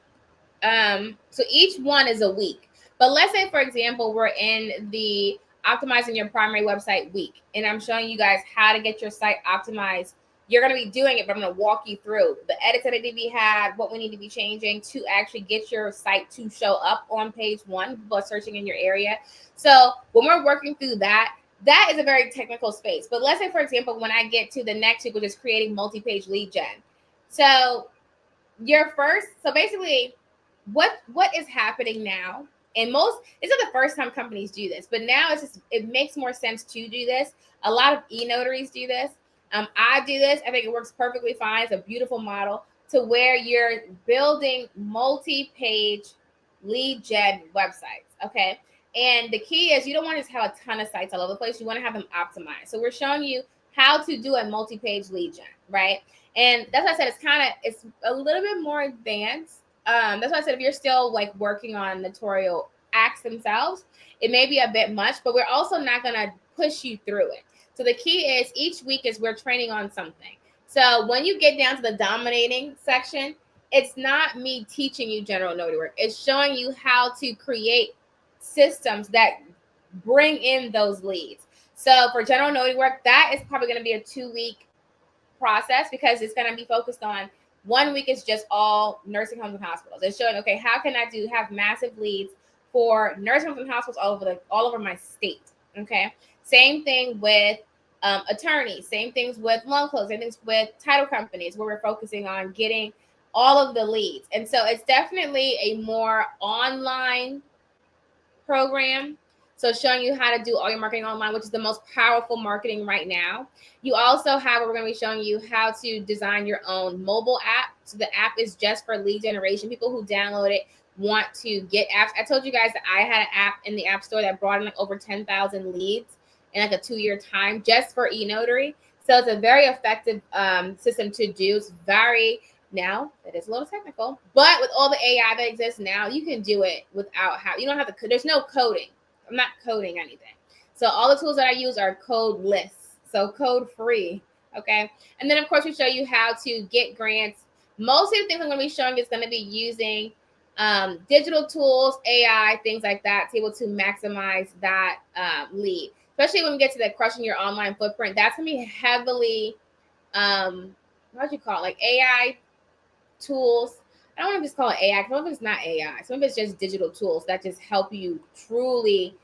So each one is a week. But let's say, for example, we're in the optimizing your primary website week, and I'm showing you guys how to get your site optimized. You're going to be doing it, but I'm going to walk you through the edits that need to be had, what we need to be changing to actually get your site to show up on page one, but searching in your area. So when we're working through that is a very technical space. But let's say, for example, when I get to the next week, which is creating multi-page lead gen. So basically, what is happening now, and it's not the first time companies do this, but now it makes more sense to do this. A lot of e-notaries do this. I do this. I think it works perfectly fine. It's a beautiful model to where you're building multi-page lead gen websites. Okay. And the key is you don't want to have a ton of sites all over the place. You want to have them optimized. So we're showing you how to do a multi-page lead gen, right? And that's why I said it's a little bit more advanced. That's why I said if you're still like working on notarial acts themselves, it may be a bit much, but we're also not going to push you through it. So the key is each week is we're training on something. So when you get down to the dominating section, it's not me teaching you general notary work. It's showing you how to create systems that bring in those leads. So for general notary work, that is probably going to be a 2-week process because it's going to be focused on 1 week is just all nursing homes and hospitals. It's showing, okay, how can I have massive leads for nursing homes and hospitals all over my state? Okay. Same thing with attorneys, same things with loan closers, same things with title companies where we're focusing on getting all of the leads. And so it's definitely a more online program. So showing you how to do all your marketing online, which is the most powerful marketing right now. You also have, we're going to be showing you how to design your own mobile app. So the app is just for lead generation. People who download it want to get apps. I told you guys that I had an app in the App Store that brought in like over 10,000 leads in like a 2-year time just for eNotary. So it's a very effective system to do. It's now, it is a little technical, but with all the AI that exists now, you can do it without you don't have to, there's no coding. I'm not coding anything. So all the tools that I use are codeless, so code free. Okay. And then of course we show you how to get grants. Most of the things I'm going to be showing is going to be using digital tools, AI, things like that to be able to maximize that lead. Especially when we get to the crushing your online footprint, that's going to be heavily, how'd you call it? Like AI tools. I don't want to just call it AI. Some of it's not AI. Some of it's just digital tools that just help you truly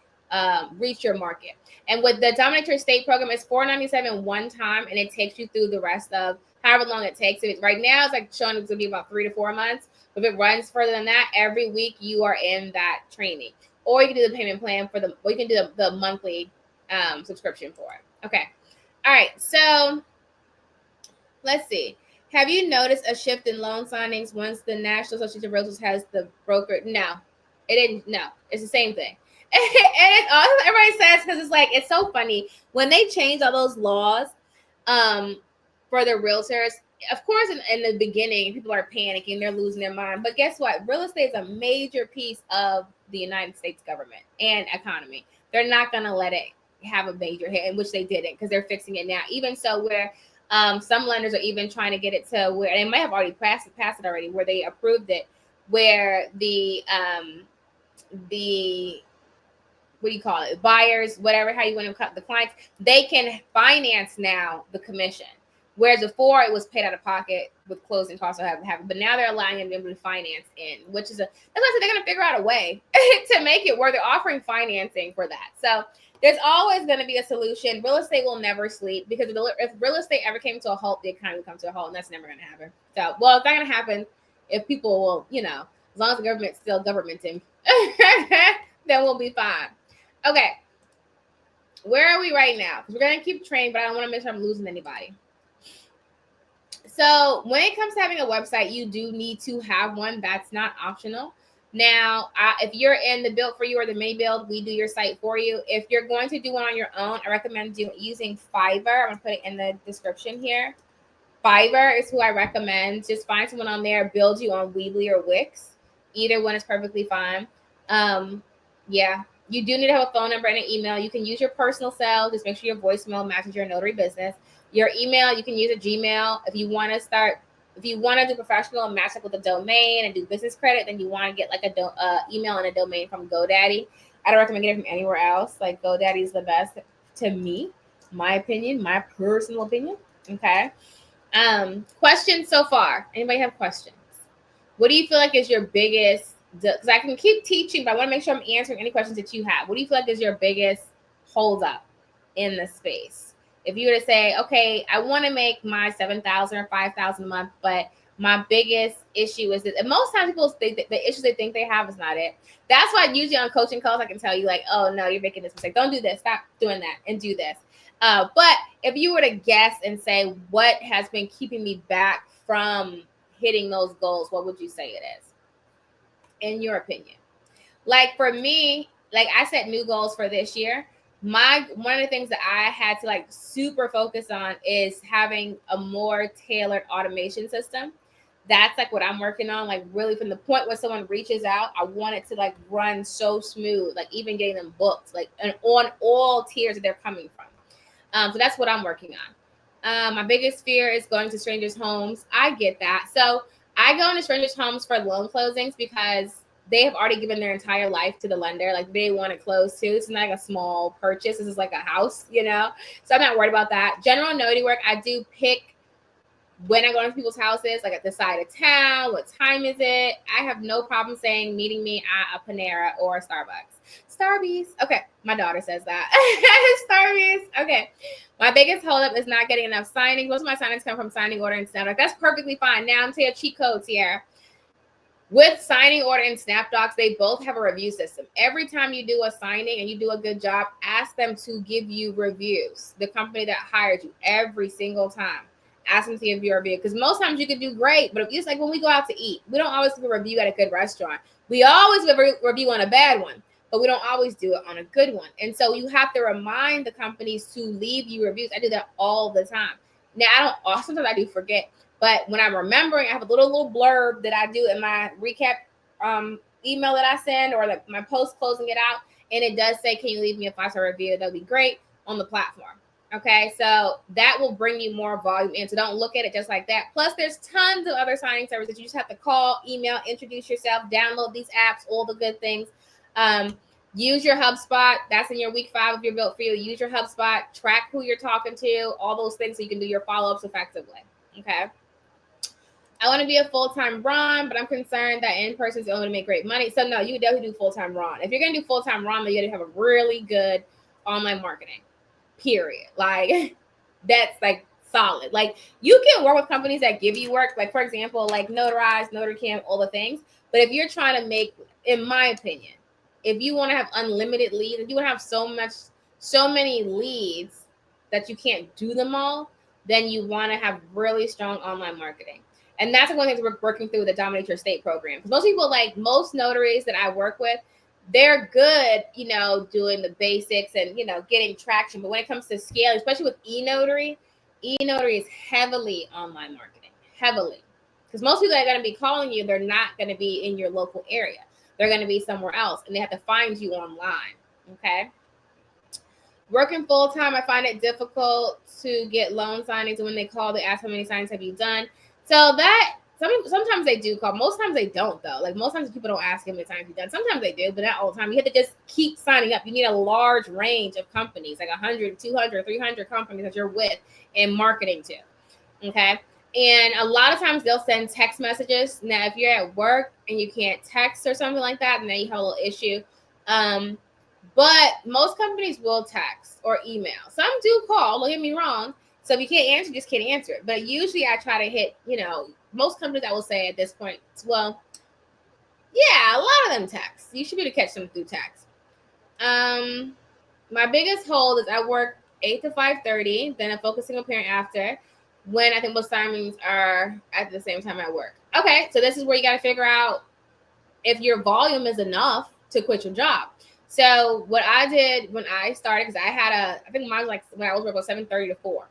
reach your market. And with the Dominate Your State program, it's $497 one time, and it takes you through the rest of however long it takes. Right now, it's like showing it's going to be about 3 to 4 months. But if it runs further than that, every week you are in that training. Or you can do the payment plan or you can do the monthly subscription for it. Okay. All right. So let's see. Have you noticed a shift in loan signings once the National Association of Realtors has the broker? No, it didn't. No, it's the same thing. And it's all everybody says because it's like, it's so funny when they change all those laws for the realtors. Of course, in the beginning, people are panicking, they're losing their mind. But guess what? Real estate is a major piece of the United States government and economy. They're not going to let it have a major hit, in which they didn't, because they're fixing it now. Even so, where some lenders are even trying to get it to where they might have already passed it already, where they approved it, where the what do you call it? Buyers, whatever, how you want to cut the clients, they can finance now the commission. Whereas before it was paid out of pocket with closing costs, but now they're allowing them to be able to finance in, which is that's why they're going to figure out a way to make it where they're offering financing for that. So there's always going to be a solution. Real estate will never sleep, because if real estate ever came to a halt, the economy would come to a halt, and that's never going to happen. So, well, it's not going to happen if people will, as long as the government's still governmenting, then we'll be fine. Okay. Where are we right now? Because we're going to keep training, but I don't want to make sure I'm losing anybody. So when it comes to having a website, you do need to have one. That's not optional. Now, if you're in the Built For You or the May Build, we do your site for you. If you're going to do one on your own, I recommend using Fiverr. I'm going to put it in the description here. Fiverr is who I recommend. Just find someone on there, build you on Weebly or Wix. Either one is perfectly fine. Yeah, you do need to have a phone number and an email. You can use your personal cell. Just make sure your voicemail matches your notary business. Your email, you can use a Gmail. If you want to do professional and match up with a domain and do business credit, then you want to get like a email and a domain from GoDaddy. I don't recommend getting it from anywhere else. Like GoDaddy is the best to me, my opinion, my personal opinion. Okay. Questions so far? Anybody have questions? What do you feel like is your biggest? Because I can keep teaching, but I want to make sure I'm answering any questions that you have. What do you feel like is your biggest hold up in the space? If you were to say, okay, I want to make my $7,000 or $5,000 a month, but my biggest issue is this. And most times people think that the issues they think they have is not it. That's why usually on coaching calls I can tell you like, oh no, you're making this mistake. Don't do this. Stop doing that and do this. But if you were to guess and say what has been keeping me back from hitting those goals, what would you say it is? In your opinion? Like for me, like I set new goals for this year. One of the things that I had to like super focus on is having a more tailored automation system. That's like what I'm working on. Like really from the point where someone reaches out, I want it to like run so smooth, like even getting them booked, like and on all tiers that they're coming from. So that's what I'm working on. My biggest fear is going to strangers' homes. I get that. So I go into strangers' homes for loan closings because they have already given their entire life to the lender. Like they want to close too. It's not like a small purchase. This is like a house, you know? So I'm not worried about that. General notary work, I do pick when I go into people's houses, like at the side of town, what time is it? I have no problem saying meeting me at a Panera or a Starbucks. Starbucks. Okay. My daughter says that. Starbucks. Okay. My biggest holdup is not getting enough signings. Most of my signings come from signing order and SnapDocs. That's perfectly fine. Now I'm telling you cheat codes here. With signing order and SnapDocs, they both have a review system. Every time you do a signing and you do a good job, ask them to give you reviews. The company that hired you every single time. Ask them to give you a review. Because most times you could do great, but it's like when we go out to eat, we don't always give a review at a good restaurant. We always give a review on a bad one, but we don't always do it on a good one. And so you have to remind the companies to leave you reviews. I do that all the time. Now, sometimes I do forget, but when I'm remembering, I have a little blurb that I do in my recap email that I send or like my post closing it out. And it does say, can you leave me a 5-star review? That'd be great on the platform. Okay, so that will bring you more volume in. So don't look at it just like that. Plus, there's tons of other signing services. You just have to call, email, introduce yourself, download these apps, all the good things. Use your HubSpot. That's in your week 5 of your Built For You. Use your HubSpot. Track who you're talking to, all those things so you can do your follow-ups effectively. Okay. I want to be a full-time Ron, but I'm concerned that in-person is only to make great money. So no, you would definitely do full-time Ron. If you're going to do full-time Ron, then you got to have a really good online marketing. Period. Like that's like solid. Like you can work with companies that give you work, like for example, like Notarize, NotaryCam, all the things. But if you're trying to make, in my opinion, if you want to have unlimited leads, if you want to have so many leads that you can't do them all, then you want to have really strong online marketing. And that's one of the things we're working through with the Dominate Your State program. Because most people, like most notaries that I work with, they're good, you know, doing the basics and, you know, getting traction. But when it comes to scaling, especially with e-notary is heavily online marketing, heavily. Because most people that are going to be calling you, they're not going to be in your local area. They're going to be somewhere else, and they have to find you online, okay? Working full-time, I find it difficult to get loan signings. And when they call, they ask how many signings have you done. So that sometimes they do call. Most times they don't, though. Like most times people don't ask how many times you've done. Sometimes they do, but not all the time. You have to just keep signing up. You need a large range of companies, like 100, 200, 300 companies that you're with and marketing to, okay? And a lot of times they'll send text messages. Now, if you're at work and you can't text or something like that, then you have a little issue. But most companies will text or email. Some do call, don't get me wrong. So if you can't answer, just can't answer it. But usually I try to hit, you know, most companies I will say at this point, well, yeah, a lot of them text. You should be able to catch them through text. My biggest hold is I work 8 to 5:30, then I'm focusing on parent after, when I think most timings are at the same time I work. Okay, so this is where you got to figure out if your volume is enough to quit your job. So what I did when I started, because I think mine was like when I was working 7:30 to 4.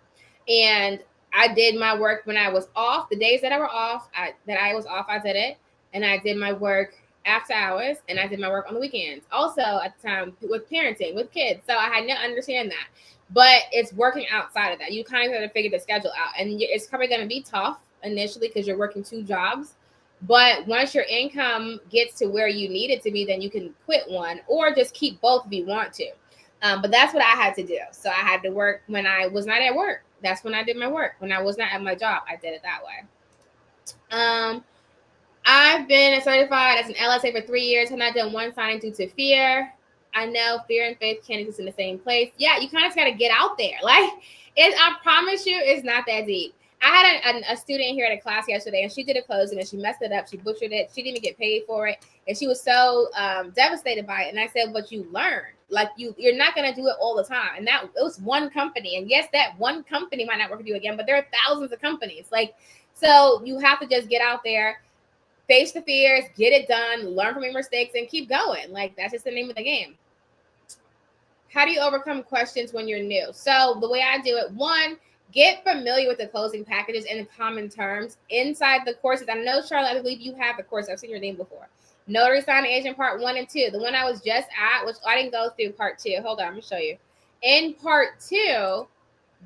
And I did my work when I was off. The days that I were off, I did it. And I did my work after hours, and I did my work on the weekends. Also, at the time, with parenting, with kids. So I had to understand that. But it's working outside of that. You kind of got to figure the schedule out. And it's probably going to be tough initially because you're working 2 jobs. But once your income gets to where you need it to be, then you can quit one or just keep both if you want to. But that's what I had to do. So I had to work when I was not at work. That's when I did my work. When I was not at my job, I did it that way. I've been certified as an LSA for 3 years, and I've done 1 signing due to fear. I know fear and faith can't exist in the same place. Yeah, you kind of got to get out there. Like, I promise you, it's not that deep. I had a student here at a class yesterday, and she did a closing, and she messed it up. She butchered it. She didn't even get paid for it, and she was so devastated by it. And I said, "But you learned. Like, you're not going to do it all the time." And that it was one company, and yes, that one company might not work with you again, but there are thousands of companies. Like, so you have to just get out there. Face the fears, get it done, learn from your mistakes, and keep going. Like, that's just the name of the game. How do you overcome questions when you're new? So the way I do it, 1, get familiar with the closing packages and the common terms inside the courses. I know, Charlotte, I believe you have the course. I've seen your name before. Notary Signing Agent Part 1 and 2. The one I was just at, which I didn't go through Part 2. Hold on, I'm going to show you. In Part 2,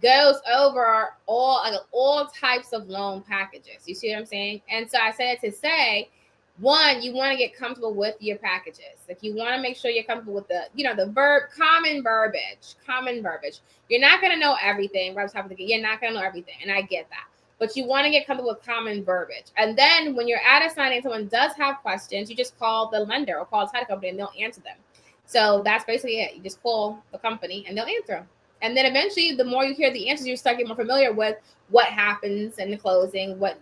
goes over all types of loan packages. You see what I'm saying? And so I said to say, 1, you want to get comfortable with your packages. Like, you want to make sure you're comfortable with the common verbiage. You're not going to know everything right off the top of the gate. You're not going to know everything. And I get that. But you want to get comfortable with common verbiage. And then when you're at a signing, someone does have questions, you just call the lender or call the title company and they'll answer them. So that's basically it. You just call the company and they'll answer them. And then eventually, the more you hear the answers, you start getting more familiar with what happens in the closing, what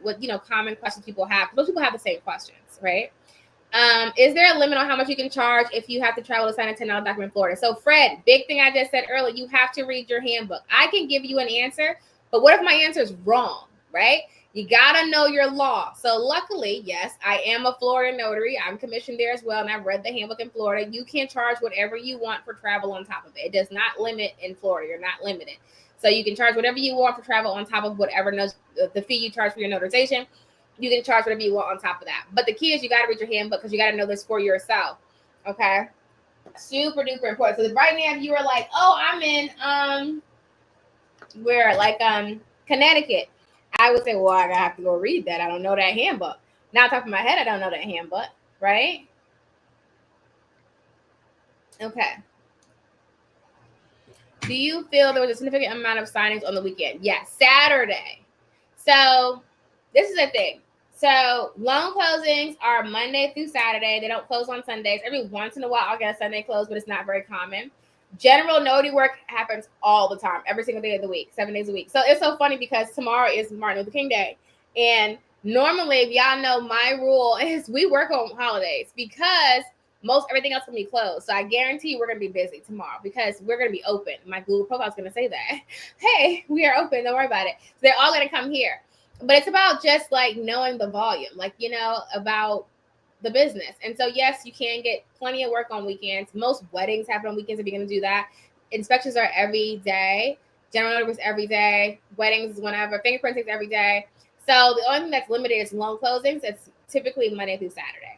common questions people have. Most people have the same questions, right? Is there a limit on how much you can charge if you have to travel to sign a $10 document in Florida? So, Fred, big thing I just said earlier, you have to read your handbook. I can give you an answer, but what if my answer is wrong, right? You got to know your law. So luckily, yes, I am a Florida notary. I'm commissioned there as well, and I've read the handbook in Florida. You can charge whatever you want for travel on top of it. It does not limit in Florida. You're not limited. So you can charge whatever you want for travel on top of whatever the fee you charge for your notarization. You can charge whatever you want on top of that. But the key is you got to read your handbook because you got to know this for yourself. Okay? Super duper important. So right now, if you are like, oh, I'm in Connecticut, I would say, well, I have to go read that. I don't know that handbook. Now, top of my head, I don't know that handbook, right? Okay. Do you feel there was a significant amount of signings on the weekend? Yes, Saturday. So this is the thing. So loan closings are Monday through Saturday. They don't close on Sundays. Every once in a while, I'll get a Sunday close, but it's not very common. General notary work happens all the time, every single day of the week, 7 days a week. So it's so funny because tomorrow is Martin Luther King Day. And normally, if y'all know, my rule is we work on holidays because most everything else will be closed. So I guarantee we're going to be busy tomorrow because we're going to be open. My Google profile is going to say that. Hey, we are open. Don't worry about it. So they're all going to come here. But it's about just like knowing the volume, like, about the business. And so, yes, you can get plenty of work on weekends. Most weddings happen on weekends if you're going to do that. Inspections are every day. General notary is every day. Weddings is whenever. Fingerprinting is every day. So the only thing that's limited is loan closings. It's typically Monday through Saturday.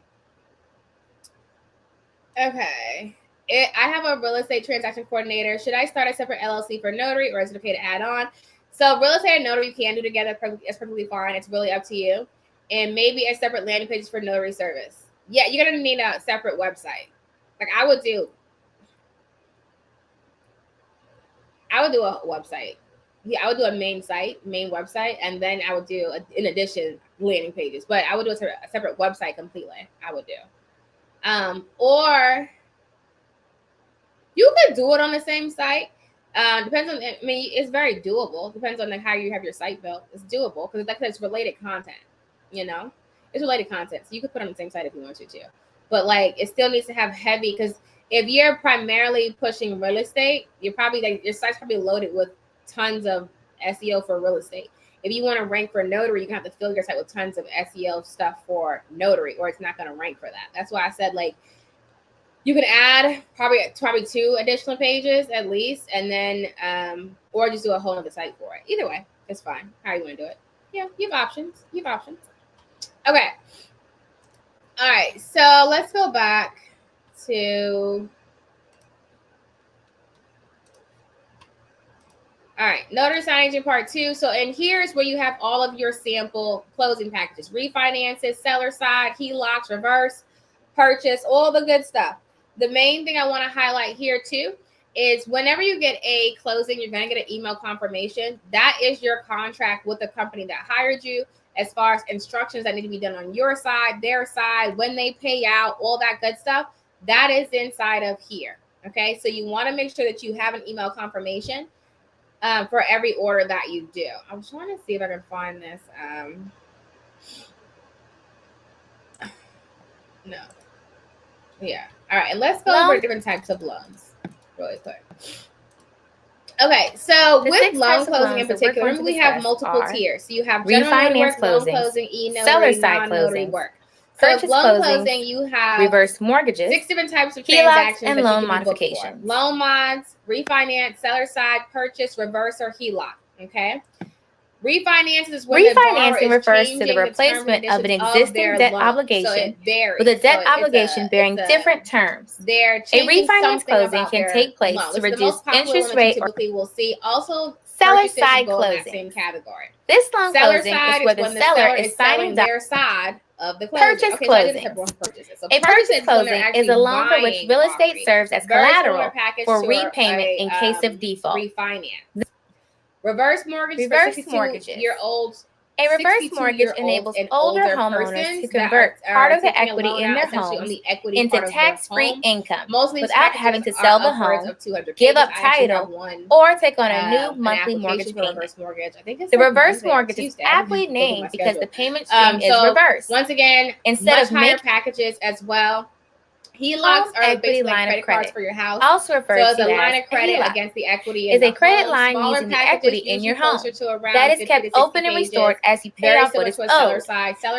Okay. I have a real estate transaction coordinator. Should I start a separate LLC for notary, or is it okay to add on? So real estate and notary you can do together. It's perfectly fine. It's really up to you. And maybe a separate landing pages for notary service. Yeah, you're going to need a separate website. Like I would do a website. Yeah, I would do a main website, and then I would do, in addition, landing pages. But I would do a separate website completely. I would do. Or you could do it on the same site. Depends on, it's very doable. Depends on how you have your site built. It's doable because it's related content. It's related content. So you could put it on the same site if you want to too. But it still needs to have heavy, because if you're primarily pushing real estate, you're probably your site's probably loaded with tons of SEO for real estate. If you want to rank for notary, you're going to have to fill your site with tons of SEO stuff for notary, or it's not going to rank for that. That's why I said you can add probably 2 additional pages at least, and then or just do a whole other site for it. Either way, It's fine. How you want to do it? Yeah, you have options. Okay. All right. So let's go back to. All right, notary signing agent part 2. So, and here's where you have all of your sample closing packages: refinances, seller side, HELOCs, reverse, purchase, all the good stuff. The main thing I want to highlight here too is whenever you get a closing, you're going to get an email confirmation. That is your contract with the company that hired you, as far as instructions that need to be done on your side, their side, when they pay out, all that good stuff. That is inside of here. Okay, so you want to make sure that you have an email confirmation for every order that you do. I'm trying to see if I can find this. No. Yeah. All right. And let's go over different types of loans really quick. Okay. So with loan closing in particular, we have multiple tiers. So you have general work, loan closing, e-notary, non-notary work. Purchase loan closing, you have reverse mortgages, 6 different types of transactions and loan modifications. Loan mods, refinance, seller side, purchase, reverse, or HELOC. Okay. Refinances is when refinancing refers to the replacement of an existing debt obligation with a debt obligation bearing different terms. A refinance closing can take place to reduce interest rate or typically we'll see. Also, seller side closing. Same category. This loan closing is where the seller is signing their side of the closing. Purchase closing. A purchase closing is a loan for which real estate serves as collateral for repayment in case of default. Refinance. Reverse mortgages. A reverse mortgage enables older homeowners to convert part of the equity in their homes into tax-free income without having to sell the home, give up title, or take on a new monthly mortgage payment. The reverse mortgage is aptly named because the payment stream is reversed. Once again, instead of higher packages as well. HELOCs are basically credit cards for your house. Also referred to as a line of credit against the equity in is a credit line using the equity in your home that is kept open and restored as you pay off what is owed.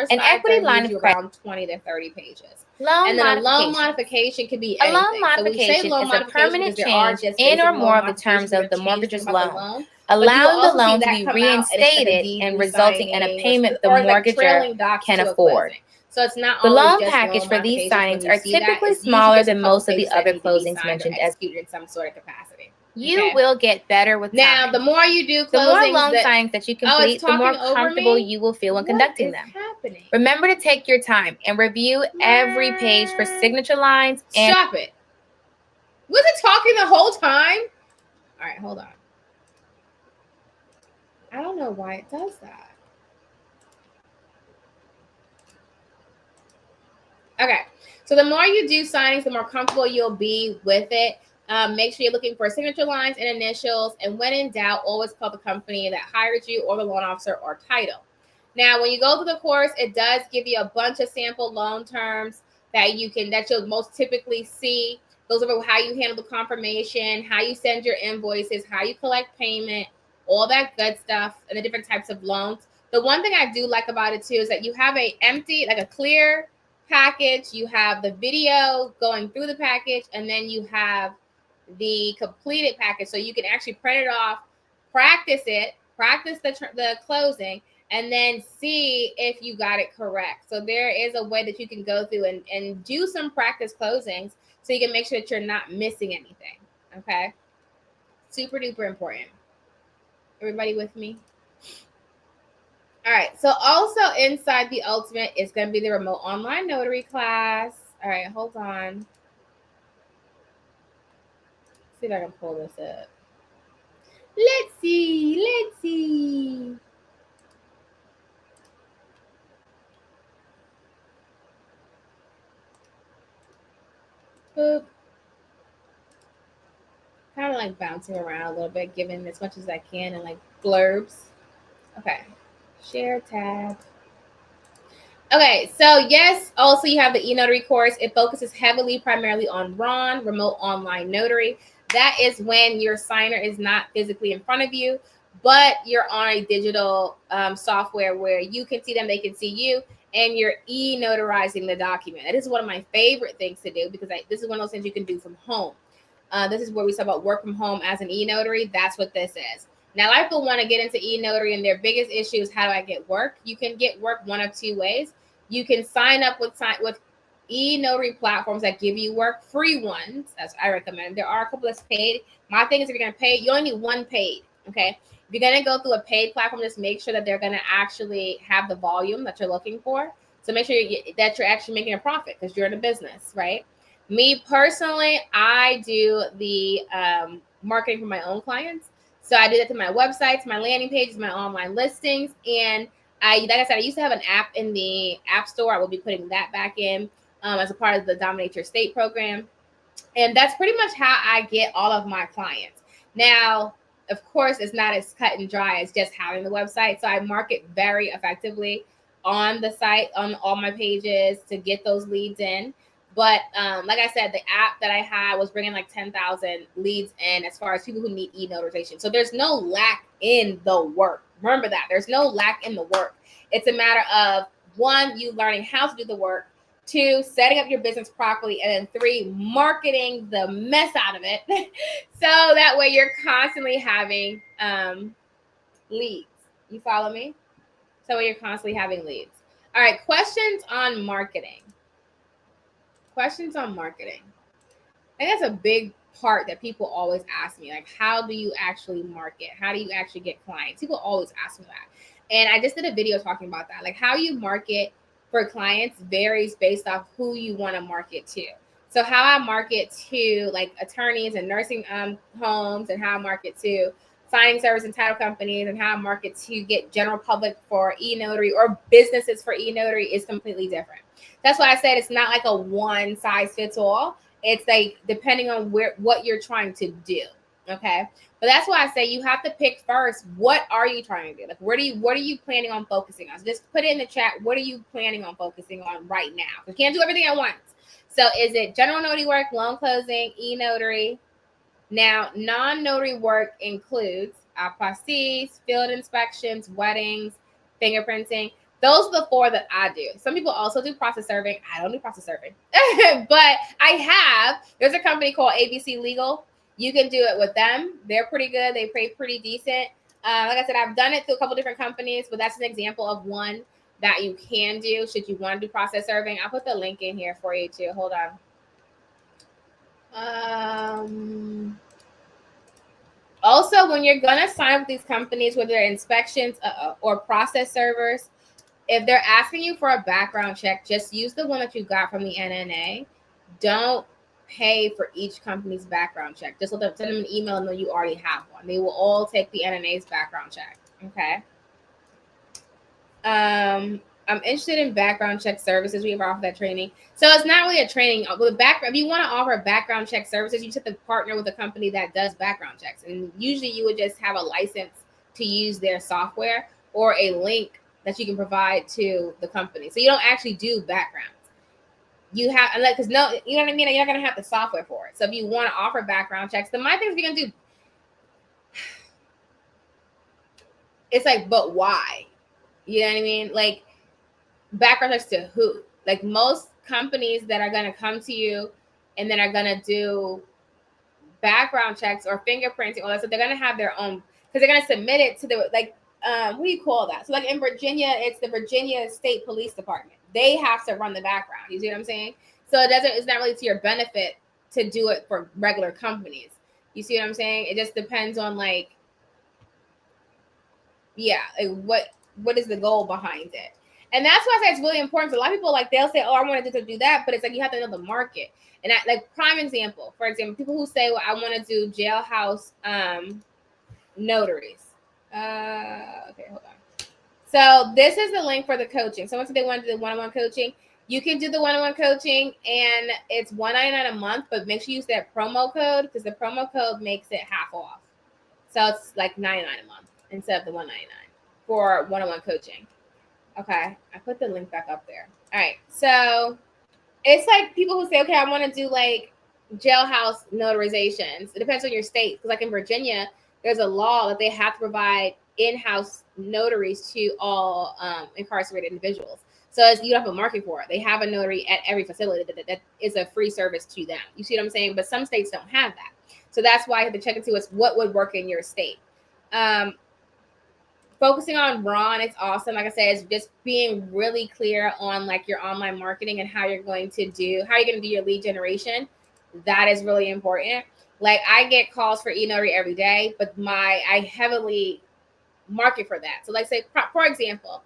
An equity line of credit, around 20 to 30 pages. And then a loan modification could be anything. A loan modification is a permanent change in or more of the terms of the mortgage's loan, allowing the loan to be reinstated and resulting in a payment the mortgager can afford. So it's not the loan package for these signings are typically smaller than most of the other closings mentioned as in some sort of capacity. You will get better with time. Now, the more you do closings, the more loan signings that you complete, the more comfortable you will feel when conducting them. Remember to take your time and review every page for signature lines. And stop it. Was it talking the whole time? All right, hold on. I don't know why it does that. Okay, so the more you do signings, the more comfortable you'll be with it. Make sure you're looking for signature lines and initials. And when in doubt, always call the company that hired you or the loan officer or title. Now, when you go through the course, it does give you a bunch of sample loan terms that you'll most typically see. Those are how you handle the confirmation, how you send your invoices, how you collect payment, all that good stuff, and the different types of loans. The one thing I do like about it too is that you have a clear package, you have the video going through the package, and then you have the completed package, so you can actually print it off, practice the closing, and then see if you got it correct. So there is a way that you can go through and do some practice closings so you can make sure that you're not missing anything. Okay, super duper important. Everybody with me? All right, so also inside the Ultimate is going to be the remote online notary class. All right, hold on. Let's see if I can pull this up. Let's see. Boop. Kind of like bouncing around a little bit, giving as much as I can and like blurbs. Okay. Share tab. Okay, so yes, also you have the e-notary course. It focuses heavily primarily on RON, remote online notary. That is when your signer is not physically in front of you, but you're on a digital software where you can see them, they can see you, and you're e-notarizing the document. That is one of my favorite things to do because this is one of those things you can do from home. This is where we talk about work from home as an e-notary. That's what this is. Now, a lot of people want to get into e-notary, and their biggest issue is, how do I get work? You can get work one of two ways. You can sign up with e-notary platforms that give you work, free ones, as I recommend. There are a couple that's paid. My thing is, if you're going to pay, you only need one paid, okay? If you're going to go through a paid platform, just make sure that they're going to actually have the volume that you're looking for. So make sure that you're actually making a profit, because you're in a business, right? Me personally, I do the marketing for my own clients. So I do that to my websites, my landing pages, my online listings. And like I said, I used to have an app in the App Store. I will be putting that back in as a part of the Dominate Your State program. And that's pretty much how I get all of my clients. Now, of course, it's not as cut and dry as just having the website. So I market very effectively on the site, on all my pages, to get those leads in. But like I said, the app that I had was bringing like 10,000 leads in, as far as people who need e-notarization. So there's no lack in the work. Remember that. There's no lack in the work. It's a matter of, 1, you learning how to do the work, 2, setting up your business properly, and then 3, marketing the mess out of it. So that way you're constantly having leads. You follow me? So you're constantly having leads. All right, questions on marketing. Questions on marketing. I think that's a big part that people always ask me, like, how do you actually market? How do you actually get clients? People always ask me that. And I just did a video talking about that. Like, how you market for clients varies based off who you want to market to. So how I market to like attorneys and nursing homes, and how I market to signing service and title companies, and how I market to get general public for e-notary or businesses for e-notary is completely different. That's why I said it's not like a one size fits all. It's like depending on what you're trying to do. Okay. But that's why I say you have to pick first, what are you trying to do? Like, what are you planning on focusing on? So just put it in the chat. What are you planning on focusing on right now? You can't do everything at once. So is it general notary work, loan closing, e-notary? Now, non-notary work includes apostilles, field inspections, weddings, fingerprinting. Those are the 4 that I do. Some people also do process serving. I don't do process serving. But there's a company called ABC Legal. You can do it with them. They're pretty good. They pay pretty decent. Like I said, I've done it through a couple different companies, but that's an example of one that you can do should you want to do process serving. I'll put the link in here for you too. Hold on. Also, when you're going to sign up with these companies, whether they're inspections or process servers, if they're asking you for a background check, just use the one that you got from the NNA. Don't pay for each company's background check. Just send them an email and know you already have one. They will all take the NNA's background check. Okay. I'm interested in background check services. We offer that training. So it's not really a training. If you want to offer background check services, you just have to partner with a company that does background checks. And usually you would just have a license to use their software or a link that you can provide to the company. So you don't actually do backgrounds. You have, because no, you know what I mean? You're not going to have the software for it. So if you want to offer background checks, then my thing is you're going to do, it's like, but why? You know what I mean? Like, background checks to who? Like, most companies that are going to come to you and then are going to do background checks or fingerprinting, all that stuff, they're going to have their own, because they're going to submit it to the, like, what do you call that? So like in Virginia, it's the Virginia State Police Department. They have to run the background. You see what I'm saying? So it's not really to your benefit to do it for regular companies. You see what I'm saying? It just depends on like what is the goal behind it. And that's why I say it's really important. So a lot of people, like, they'll say, oh, I want to do that, but it's like you have to know the market. And like prime example, for example, people who say, well, I want to do jailhouse notaries. Okay, hold on. So this is the link for the coaching. Someone said they want to do the one-on-one coaching. You can do the one-on-one coaching, and it's $199 a month, but make sure you use that promo code, because the promo code makes it half off. So it's like $99 a month instead of the $199 for one-on-one coaching. Okay, I put the link back up there. All right, so it's like people who say, okay, I want to do like jailhouse notarizations. It depends on your state, because like in Virginia, there's a law that they have to provide in-house notaries to all incarcerated individuals. So you don't have a market for it. They have a notary at every facility that is a free service to them. You see what I'm saying? But some states don't have that. So that's why I have to check into what would work in your state. Focusing on Ron, it's awesome. Like I said, it's just being really clear on like your online marketing and how you're going to do your lead generation. That is really important. Like I get calls for eNotary every day, but I heavily market for that. So like say, for example,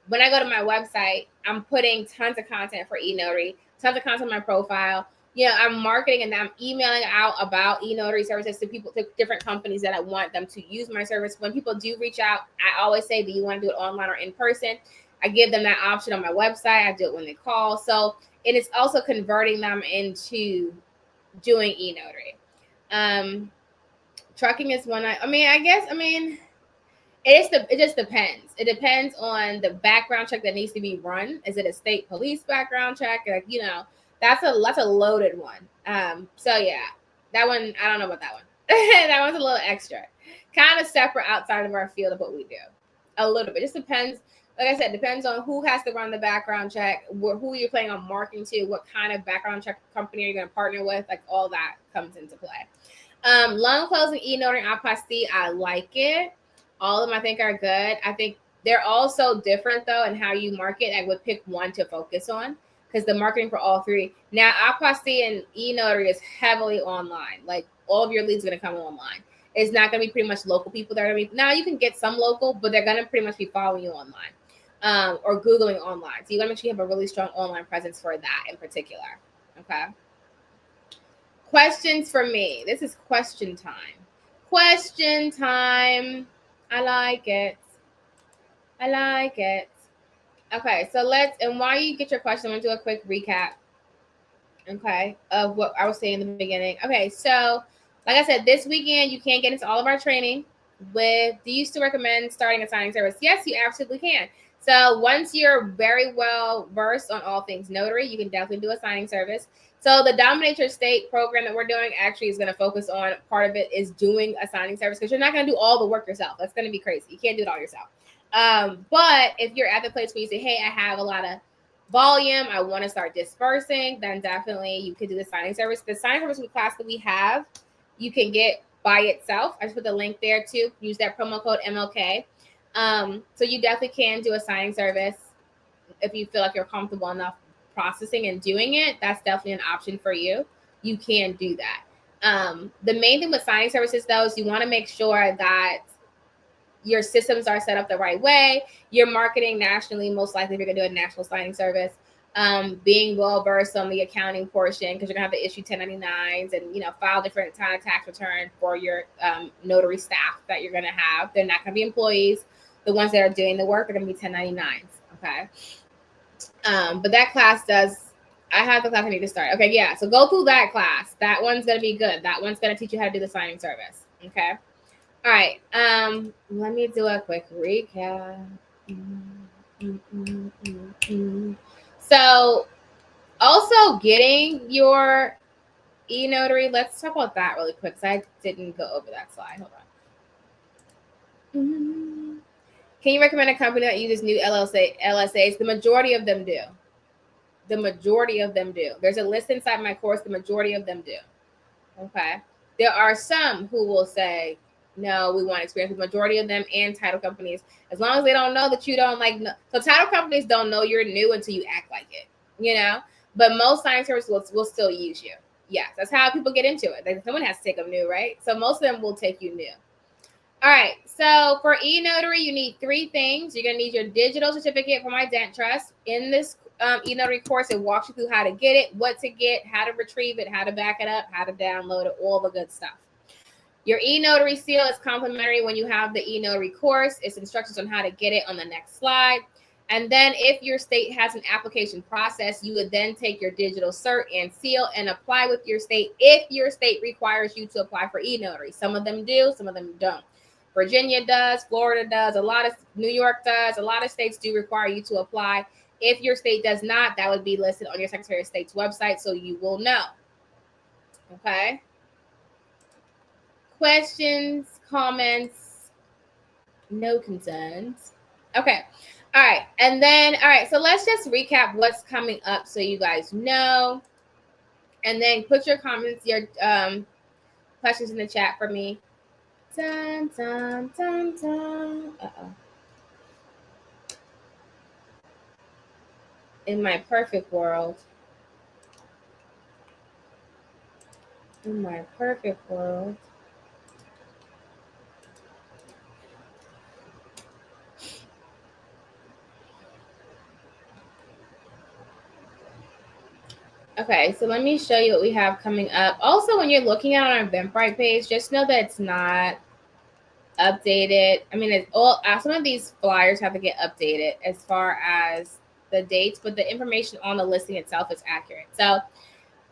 when I go to my website, I'm putting tons of content for eNotary, tons of content on my profile. I'm marketing and I'm emailing out about eNotary services to people, to different companies that I want them to use my service. When people do reach out, I always say, do you want to do it online or in person? I give them that option on my website. I do it when they call. So it is also converting them into doing eNotary. Trucking is one. It just depends. It depends on the background check that needs to be run. Is it a state police background check? Like, that's a loaded one. So yeah, that one, I don't know about that one. That one's a little extra. Kind of separate outside of our field of what we do. A little bit. Just depends. Like I said, depends on who has to run the background check, who you're planning on marketing to, what kind of background check company are you going to partner with. Like all that comes into play. Loan closing, eNotary, apostille, I like it. All of them I think are good. I think they're all so different though in how you market. I would pick one to focus on because the marketing for all three. Now, apostille and eNotary is heavily online. Like all of your leads are going to come online. It's not going to be pretty much local people that are going to be. Now you can get some local, but they're going to pretty much be following you online or Googling online. So you got to make sure you have a really strong online presence for that in particular. Okay. Questions for me. This is question time. Question time. I like it. Okay, so and while you get your question, I'm going to do a quick recap, okay, of what I was saying in the beginning. Okay, so like I said, this weekend, you can't get into all of our training. Do you still recommend starting a signing service? Yes, you absolutely can. So once you're very well versed on all things notary, you can definitely do a signing service. So the Dominate Your State program that we're doing actually is going to focus on, part of it is doing a signing service, because you're not going to do all the work yourself. That's going to be crazy. You can't do it all yourself. But if you're at the place where you say, hey, I have a lot of volume, I want to start dispersing, then definitely you could do the signing service. The signing service class that we have, you can get by itself. I just put the link there too. Use that promo code MLK. So you definitely can do a signing service if you feel like you're comfortable enough processing and doing it. That's definitely an option for you. You can do that. The main thing with signing services though is you want to make sure that your systems are set up the right way. You're marketing nationally, most likely if you're gonna do a national signing service. Being well versed on the accounting portion, because you're gonna have to issue 1099s and file different kind of tax return for your notary staff that you're gonna have. They're not gonna be employees. The ones that are doing the work are gonna be 1099s. Okay. But that class I have the class I need to start. Okay, yeah. So go through that class. That one's gonna be good. That one's gonna teach you how to do the signing service. Okay. All right. Let me do a quick recap. So also getting your eNotary, let's talk about that really quick, because I didn't go over that slide. Hold on. Can you recommend a company that uses new LSAs? The majority of them do. There's a list inside my course. The majority of them do. Okay. There are some who will say, no, we want experience. The majority of them and title companies, as long as they don't know that you don't like. So title companies don't know you're new until you act like it, But most signing services will still use you. Yes, that's how people get into it. Like, someone has to take them new, right? So most of them will take you new. All right. So for eNotary, you need 3 things. You're going to need your digital certificate from IdenTrust. In this eNotary course, it walks you through how to get it, what to get, how to retrieve it, how to back it up, how to download it, all the good stuff. Your eNotary seal is complimentary when you have the eNotary course. It's instructions on how to get it on the next slide. And then if your state has an application process, you would then take your digital cert and seal and apply with your state if your state requires you to apply for eNotary. Some of them do, some of them don't. Virginia does, Florida does, New York does. A lot of states do require you to apply. If your state does not, that would be listed on your Secretary of State's website, so you will know. Okay. Questions, comments, no concerns. Okay. All right. And then, all right. So let's just recap what's coming up so you guys know. And then put your comments, your questions in the chat for me. Dun, dun, dun, dun. In my perfect world. In my perfect world. Okay, so let me show you what we have coming up. Also, when you're looking at our Eventbrite page, just know that it's not updated. I mean, it's all some of these flyers have to get updated as far as the dates, but the information on the listing itself is accurate. So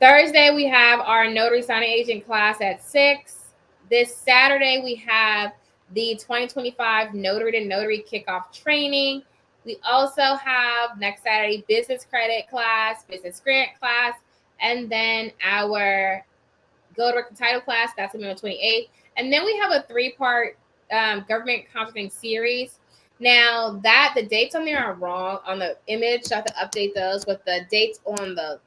Thursday, we have our notary signing agent class at 6. This Saturday, we have the 2025 Notary to Notary kickoff training. We also have next Saturday business credit class, business grant class, and then our go to record title class. That's going to be on the 28th. And then we have a 3-part government contracting series. Now that the dates on there are wrong on the image, so I have to update those, but the dates on the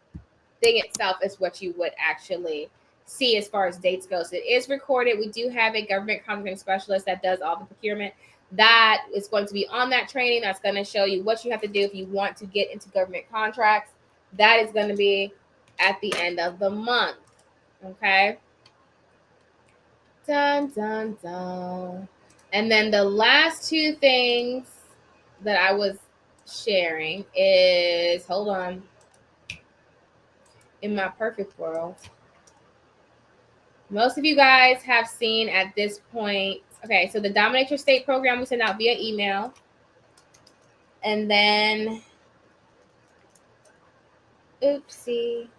thing itself is what you would actually see as far as dates go. So it is recorded. We do have a government contracting specialist that does all the procurement. That is going to be on that training. That's going to show you what you have to do if you want to get into government contracts. That is going to be at the end of the month. Okay. Dun, dun, dun. And then the last 2 things that I was sharing is, hold on. In my perfect world. Most of you guys have seen at this point. Okay, so the Dominate Your State program we send out via email. And then, oopsie.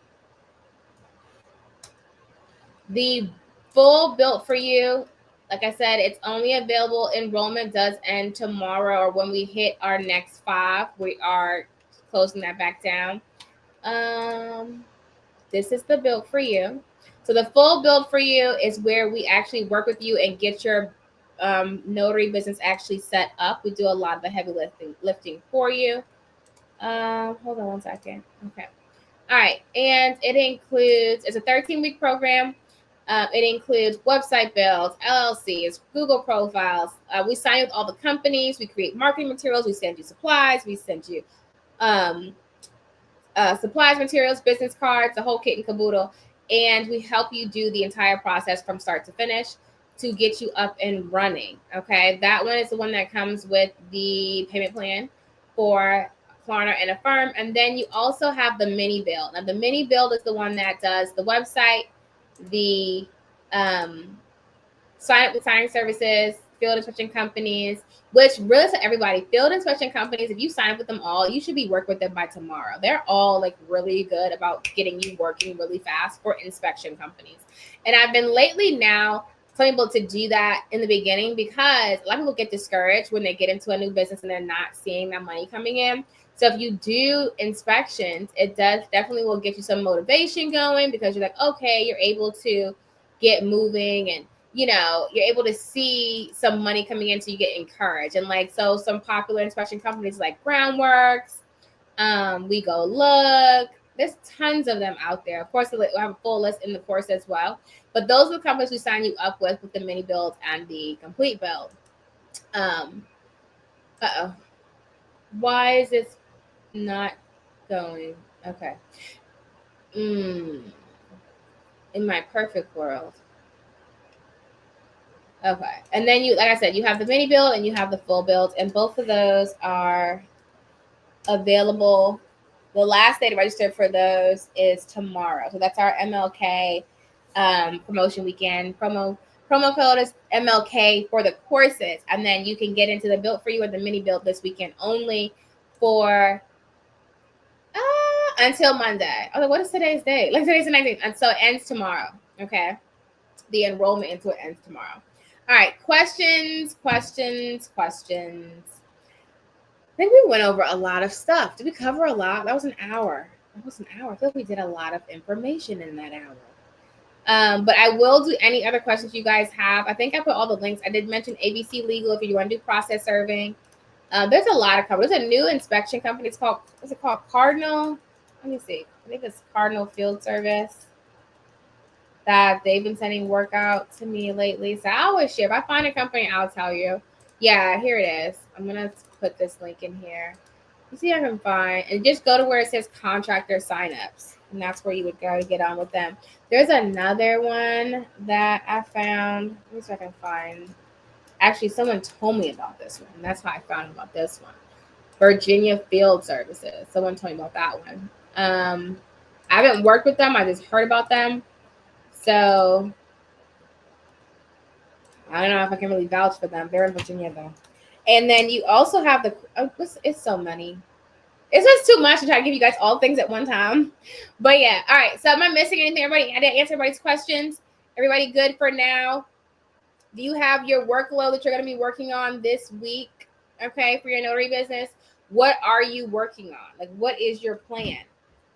The full Built for You, like I said, it's only available. Enrollment does end tomorrow, or when we hit our next 5, we are closing that back down. This is the Built for You. So the full Built for You is where we actually work with you and get your notary business actually set up. We do a lot of the heavy lifting for you. Hold on one second. Okay. All right. And it includes, it's a 13-week program. It includes website builds, LLCs, Google profiles. We sign with all the companies. We create marketing materials. We send you supplies. We send you supplies, materials, business cards, the whole kit and caboodle. And we help you do the entire process from start to finish to get you up and running. Okay. That one is the one that comes with the payment plan for Klarna and Affirm. And then you also have the mini build. Now the mini build is the one that does the website, the sign up with signing services, field inspection companies, which really to everybody, field inspection companies, if you sign up with them all, you should be working with them by tomorrow. They're all like really good about getting you working really fast for inspection companies. And I've been lately now telling people to do that in the beginning because a lot of people get discouraged when they get into a new business and they're not seeing that money coming in. So if you do inspections, it does definitely will get you some motivation going because you're like, okay, you're able to get moving and you're able to see some money coming in so you get encouraged. And like, so some popular inspection companies like Groundworks, We Go Look, there's tons of them out there. Of course, we'll have a full list in the course as well. But those are the companies we sign you up with the mini build and the complete build. Why is this not going? Okay. In my perfect world. Okay. And then you, like I said, you have the mini build and you have the full build, and both of those are available. The last day to register for those is tomorrow. So that's our MLK promotion weekend. Promo code is MLK for the courses. And then you can get into the Built for You or the mini build this weekend only for until Monday. Oh, what is today's date? Like today's the 19th. And so it ends tomorrow. Okay. The enrollment into it ends tomorrow. All right. Questions. I think we went over a lot of stuff. Did we cover a lot? That was an hour. I feel like we did a lot of information in that hour. But I will do any other questions you guys have. I think I put all the links. I did mention ABC Legal if you want to do process serving. There's a lot of companies. There's a new inspection company. It's called, what's it called? Cardinal. Let me see. I think it's Cardinal Field Service. that they've been sending work out to me lately. So I always share. If I find a company, I'll tell you. Yeah, here it is. I'm going to put this link in here. You see, I can find, and just go to where it says contractor signups, and that's where you would go to get on with them. There's another one that I found. Let me see if I can find. Actually, someone told me about this one, and that's how I found about this one. Virginia Field Services. Someone told me about that one. I haven't worked with them. I just heard about them. So I don't know if I can really vouch for them. They're in Virginia, though. And then you also have the, it's so many. It's just too much to try to give you guys all things at one time. But yeah, all right. So am I missing anything? Everybody, I didn't answer everybody's questions. Everybody good for now? Do you have your workload that you're going to be working on this week? Okay, for your notary business. What are you working on? Like, what is your plan?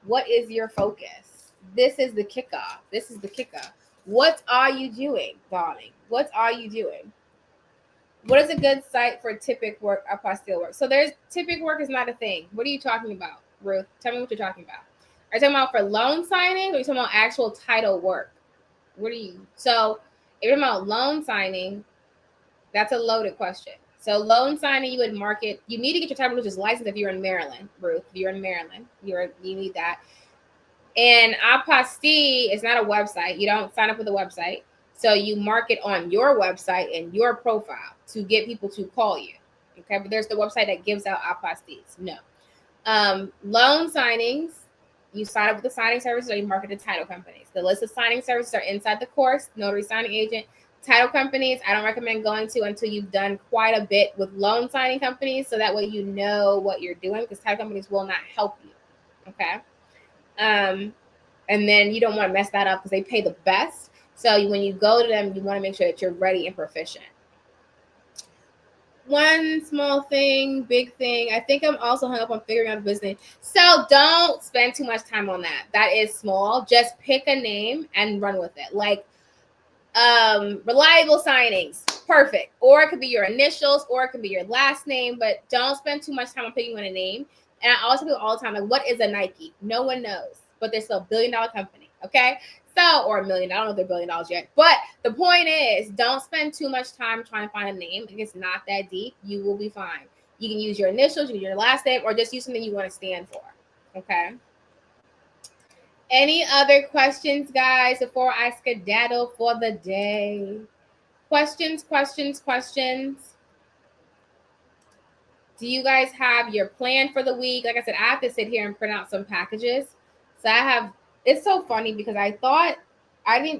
What is your focus? This is the kickoff. This is the kickoff. What are you doing, darling? What are you doing? What is a good site for typic work, apostille work? So typic work is not a thing. What are you talking about, Ruth? Tell me what you're talking about. Are you talking about for loan signing, or are you talking about actual title work? So if you're talking about loan signing, that's a loaded question. So loan signing, you would market. You need to get your title purchase license if you're in Maryland, Ruth. If you're in Maryland, you need that. And apostille is not a website. You don't sign up with a website. So you market on your website and your profile to get people to call you. Okay, but there's the website that gives out apostilles. No. Loan signings, you sign up with the signing services or you market to title companies. The list of signing services are inside the course. Notary signing agent, title companies, I don't recommend going to until you've done quite a bit with loan signing companies. So that way you know what you're doing, because title companies will not help you. Okay. And then you don't want to mess that up because they pay the best. So when you go to them, you want to make sure that you're ready and proficient. One small thing, big thing. I think I'm also hung up on figuring out a business. So don't spend too much time on that. That is small. Just pick a name and run with it. Like reliable signings. Perfect. Or it could be your initials, or it could be your last name, but don't spend too much time on picking on a name. And I also do all the time, like, what is a Nike? No one knows, but they're still $1 billion company. Okay. So, or $1 million. I don't know if they're $1 billion yet. But the point is, don't spend too much time trying to find a name. It's not that deep. You will be fine. You can use your initials, you can use your last name, or just use something you want to stand for. Okay. Any other questions, guys, before I skedaddle for the day? Questions. Do you guys have your plan for the week? Like I said, I have to sit here and print out some packages. So it's so funny because I thought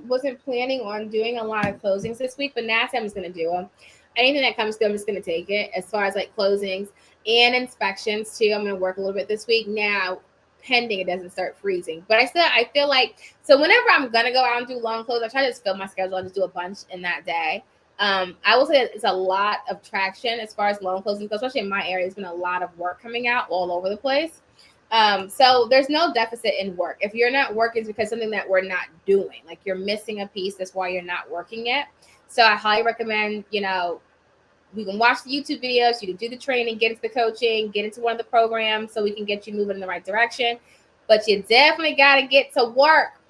wasn't planning on doing a lot of closings this week, but now I'm just going to do them. Anything that comes through, I'm just going to take it. As far as like closings and inspections too, I'm going to work a little bit this week now, pending it doesn't start freezing. But I feel like, so whenever I'm going to go out and do long close, I try to just fill my schedule. I just do a bunch in that day. I will say that it's a lot of traction as far as loan closing goes, especially in my area. There's been a lot of work coming out all over the place. So there's no deficit in work. If you're not working, it's because something that we're not doing. Like you're missing a piece. That's why you're not working yet. So I highly recommend, we can watch the YouTube videos. You can do the training, get into the coaching, get into one of the programs so we can get you moving in the right direction. But you definitely got to get to work.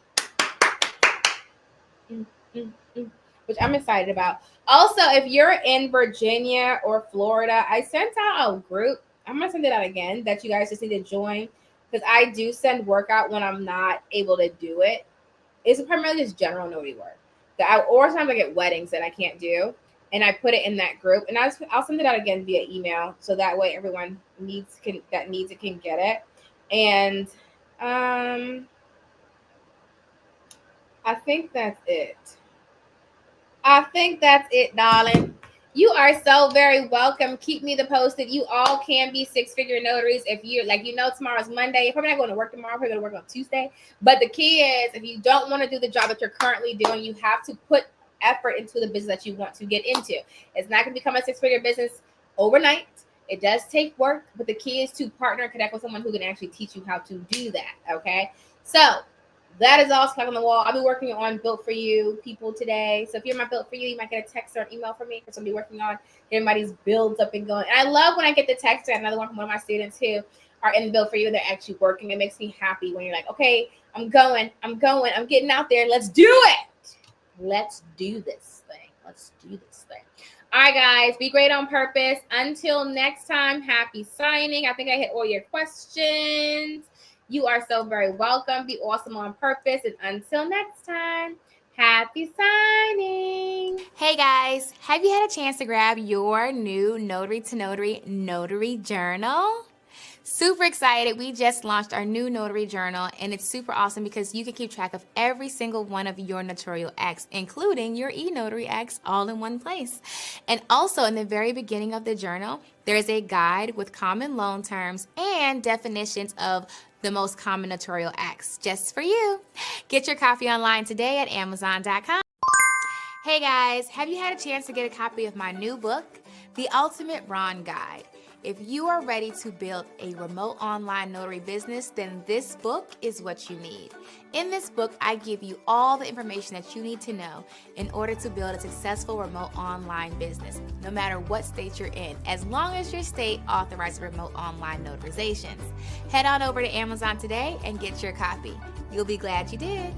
Which I'm excited about. Also, if you're in Virginia or Florida, I sent out a group. I'm going to send it out again that you guys just need to join, because I do send work out when I'm not able to do it. It's primarily just general notary work. Or sometimes I get weddings that I can't do, and I put it in that group. And I'll send it out again via email, so that way everyone that needs it can get it. And I think that's it. Darling. You are so very welcome. Keep me posted. You all can be six-figure notaries. If you're tomorrow's Monday. You're probably not going to work tomorrow. You're going to work on Tuesday. But the key is, if you don't want to do the job that you're currently doing, you have to put effort into the business that you want to get into. It's not going to become a six-figure business overnight. It does take work, but the key is to partner and connect with someone who can actually teach you how to do that. Okay. So that is all stuck on the wall. I'll be working on Built For You people today. So if you're my Built For You, you might get a text or an email from me, because I'll be working on everybody's builds up and going. And I love when I get the text. Another one from one of my students who are in Built For You. They're actually working. It makes me happy when you're like, okay, I'm going. I'm getting out there. Let's do it. Let's do this thing. All right, guys, be great on purpose. Until next time, happy signing. I think I hit all your questions. You are so very welcome. Be awesome on purpose. And until next time, happy signing. Hey guys, have you had a chance to grab your new Notary to Notary Notary Journal? Super excited. We just launched our new Notary Journal, and it's super awesome because you can keep track of every single one of your notarial acts, including your e-notary acts, all in one place. And also, in the very beginning of the journal, there's a guide with common loan terms and definitions of the most common notarial acts just for you. Get your copy online today at Amazon.com. Hey guys, have you had a chance to get a copy of my new book, The Ultimate Ron Guide? If you are ready to build a remote online notary business, then this book is what you need. In this book, I give you all the information that you need to know in order to build a successful remote online business, no matter what state you're in, as long as your state authorizes remote online notarizations. Head on over to Amazon today and get your copy. You'll be glad you did.